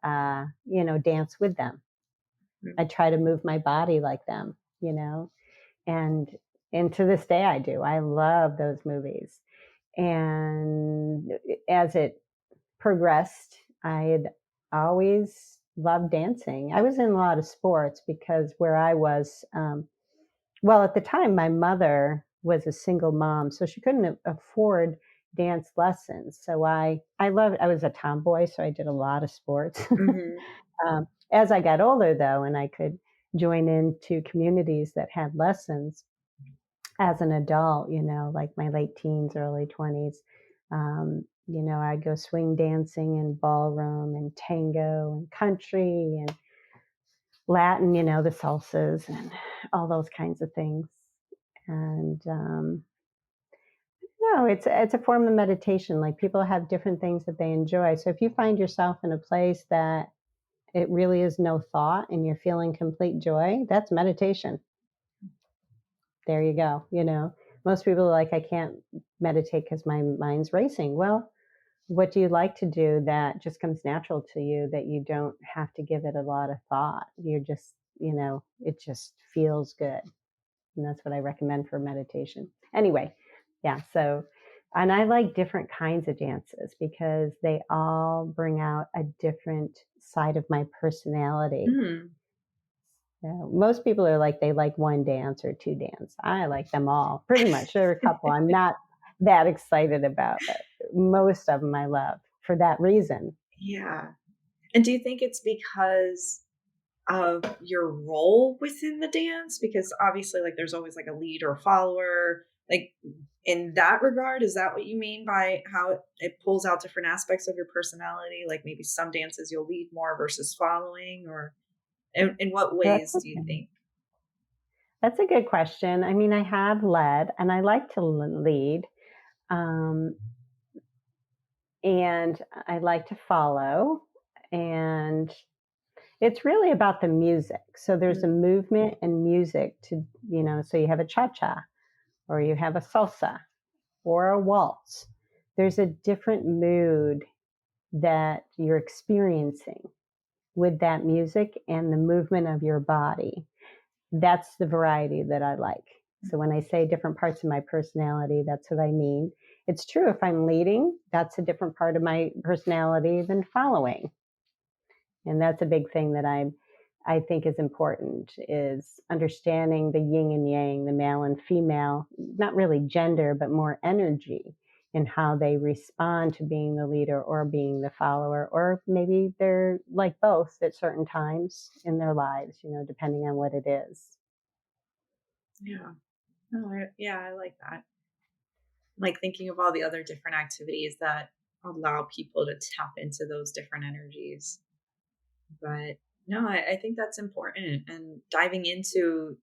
dance with them. Mm. I'd try to move my body like them, and to this day I do. I love those movies. And as it progressed, I had always loved dancing. I was in a lot of sports because where I was, well, at the time, my mother was a single mom, so she couldn't afford dance lessons. So I was a tomboy, so I did a lot of sports. Mhm. As I got older, though, and I could join into communities that had lessons as an adult, like my late teens, early 20s, I'd go swing dancing and ballroom and tango and country and Latin, the salsas and all those kinds of things. And no, it's a form of meditation. Like people have different things that they enjoy. So if you find yourself in a place that it really is no thought and you're feeling complete joy, that's meditation. There you go. Most people are like, I can't meditate because my mind's racing. Well, what do you like to do that just comes natural to you that you don't have to give it a lot of thought? You're just, it just feels good. And that's what I recommend for meditation. Anyway, yeah. So, and I like different kinds of dances because they all bring out a different side of my personality. Mm. Most people are like, they like one dance or two dance. I like them all pretty much. There are a couple I'm not that excited about, but most of them I love for that reason. Yeah. And do you think it's because of your role within the dance? Because obviously, like, there's always like a lead or a follower. Like, in that regard, is that what you mean by how it pulls out different aspects of your personality? Like, maybe some dances you'll lead more versus following, or in what That's ways do you okay. think? That's a good question. I mean, I have led and I like to lead. Um, and I like to follow. And It's really about the music. So there's a Mm, movement and music to, so you have a cha-cha or you have a salsa or a waltz. There's a different mood that you're experiencing with that music and the movement of your body. That's the variety that I like. So when I say different parts of my personality, that's what I mean. It's true if I'm leading, that's a different part of my personality than following. And that's a big thing that I think is important is understanding the yin and yang, the male and female, not really gender, but more energy and how they respond to being the leader or being the follower, or maybe they're like both at certain times in their lives, depending on what it is. yeah. No, yeah, I like that. Like thinking of all the other different activities that allow people to tap into those different energies. But no, I think that's important. And diving into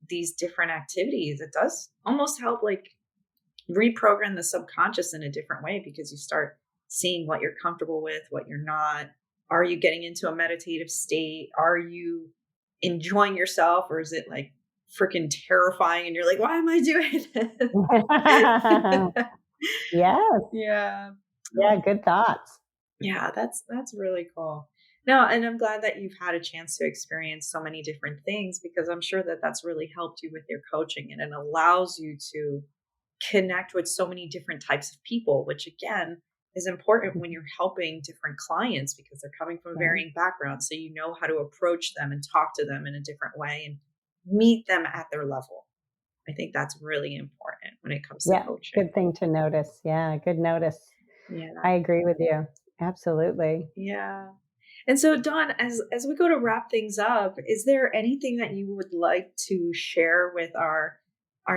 these different activities, it does almost help like reprogram the subconscious in a different way because you start seeing what you're comfortable with, what you're not. Are you getting into a meditative state? Are you enjoying yourself, or is it like freaking terrifying and you're like, why am I doing this? Yes. Yeah. Yeah, good thoughts. Yeah, that's really cool. No, and I'm glad that you've had a chance to experience so many different things because I'm sure that that's really helped you with your coaching and it allows you to connect with so many different types of people, which again is important when you're helping different clients because they're coming from Right. varying backgrounds. So you know how to approach them and talk to them in a different way and meet them at their level. I think that's really important when it comes to Yeah, coaching. good thing to notice. Yeah, good notice. Yeah. I agree with you. Absolutely. Yeah. And so Dawn, as we go to wrap things up, is there anything that you would like to share with our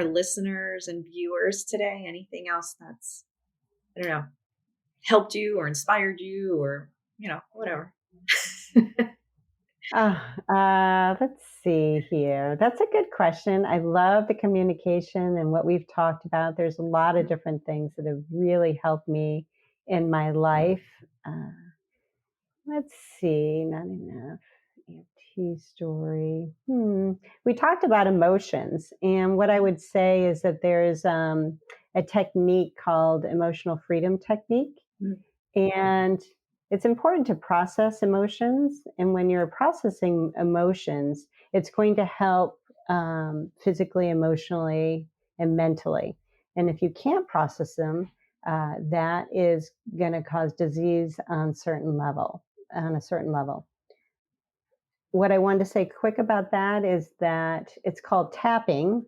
listeners and viewers today? Anything else that's, I don't know, helped you or inspired you or, whatever. Let's see here. That's a good question. I love the communication and what we've talked about. There's a lot of different things that have really helped me in my life. Uh, let's see, not enough. EFT story. We talked about emotions, and what I would say is that there's a technique called emotional freedom technique. Mm, And it's important to process emotions. And when you're processing emotions, it's going to help physically, emotionally, and mentally. And if you can't process them, that is going to cause disease on a certain level. What I wanted to say quick about that is that it's called tapping.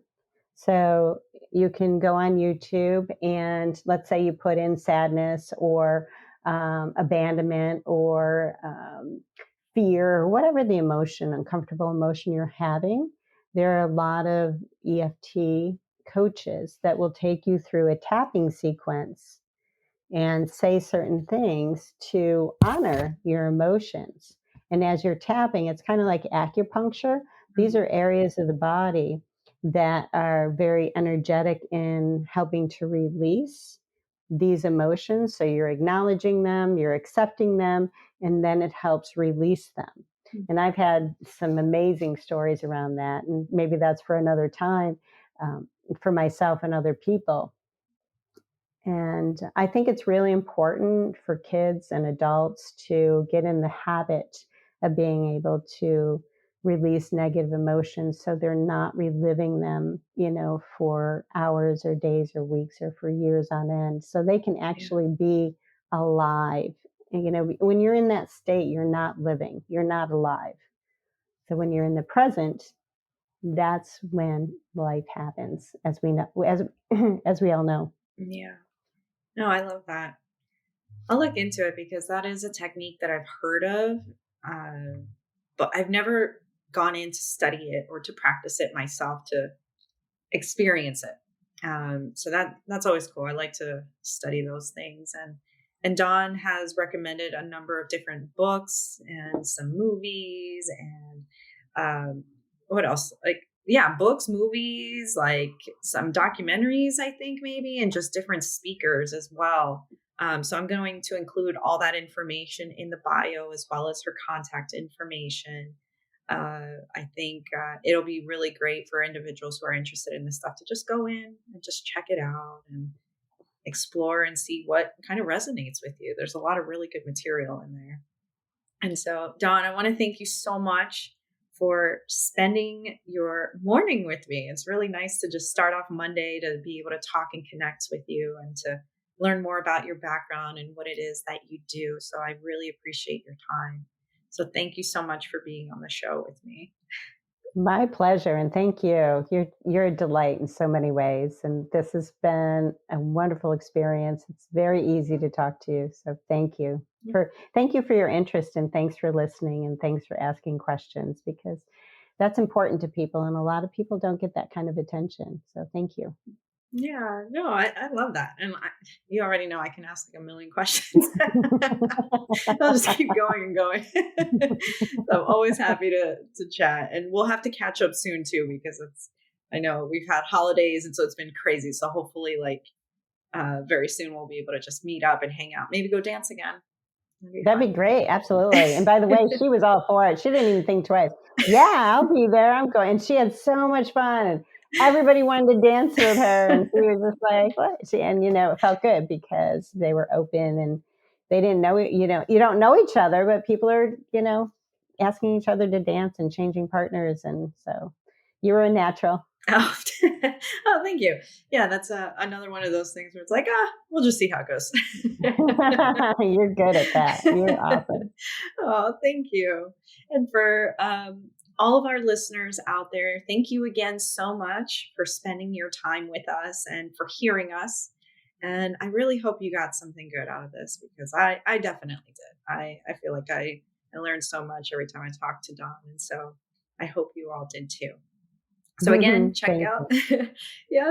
So you can go on YouTube and let's say you put in sadness or abandonment or fear or whatever the emotion, uncomfortable emotion you're having. There are a lot of EFT coaches that will take you through a tapping sequence and say certain things to honor your emotions. And as you're tapping, it's kind of like acupuncture. These mm, are areas of the body that are very energetic in helping to release these emotions. So you're acknowledging them, you're accepting them, and then it helps release them. mm. And I've had some amazing stories around that. And maybe that's for another time um, for myself and other people. And I think it's really important for kids and adults to get in the habit of being able to release negative emotions so they're not reliving them, for hours or days or weeks or for years on end. So they can Yeah. actually be alive. And, when you're in that state, you're not living, you're not alive. So when you're in the present, that's when life happens, as we know, as we all know. Yeah. No, I love that. I'll look into it because that is a technique that I've heard of, but I've never gone in to study it or to practice it myself to experience it. So that's always cool. I like to study those things, and Dawn has recommended a number of different books and some movies and what else? Like yeah, books, movies, like some documentaries, I think maybe, and just different speakers as well. So I'm going to include all that information in the bio as well as her contact information. I think it'll be really great for individuals who are interested in this stuff to just go in and just check it out and explore and see what kind of resonates with you. There's a lot of really good material in there. And so, Dawn, I want to thank you so much for spending your morning with me. It's really nice to just start off Monday to be able to talk and connect with you and to learn more about your background and what it is that you do. So I really appreciate your time. So thank you so much for being on the show with me. My pleasure, and thank you. You're a delight in so many ways, and this has been a wonderful experience. It's very easy to talk to you, so thank you for your interest, and thanks for listening, and thanks for asking questions, because that's important to people, and a lot of people don't get that kind of attention. So thank you. Yeah, no, I love that. And you already know I can ask like a million questions. I'll just keep going and going. So I'm always happy to chat. And we'll have to catch up soon too, because I know we've had holidays and so it's been crazy. So hopefully like very soon we'll be able to just meet up and hang out, maybe go dance again. That'd be great. Absolutely. And by the way, she was all for it. She didn't even think twice. Yeah, I'll be there. I'm going. And she had so much fun. And everybody wanted to dance with her. And she was just like, what? And, it felt good because they were open and they didn't know, you don't know each other, but people are, asking each other to dance and changing partners. And so you were a natural. Oh, oh, thank you. Yeah, that's another one of those things where it's like, we'll just see how it goes. You're good at that. You're awesome. Oh, thank you. And for all of our listeners out there, thank you again so much for spending your time with us and for hearing us. And I really hope you got something good out of this because I definitely did. I feel like I learned so much every time I talked to Dawn. And so I hope you all did too. So again, check out,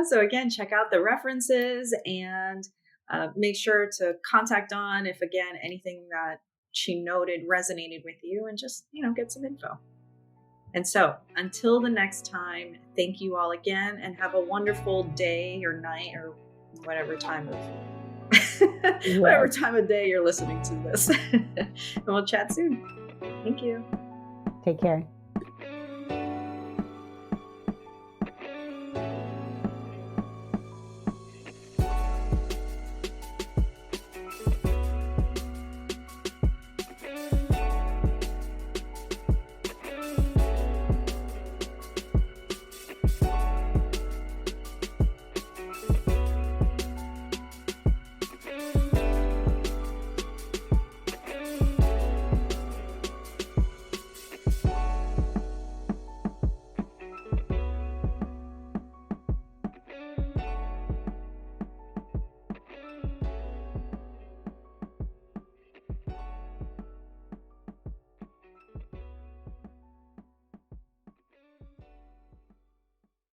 so again, check out the references and make sure to contact Dawn if again, anything that she noted resonated with you and just, get some info. And so until the next time, thank you all again and have a wonderful day or night or whatever time of day you're listening to this. And we'll chat soon. Thank you. Take care.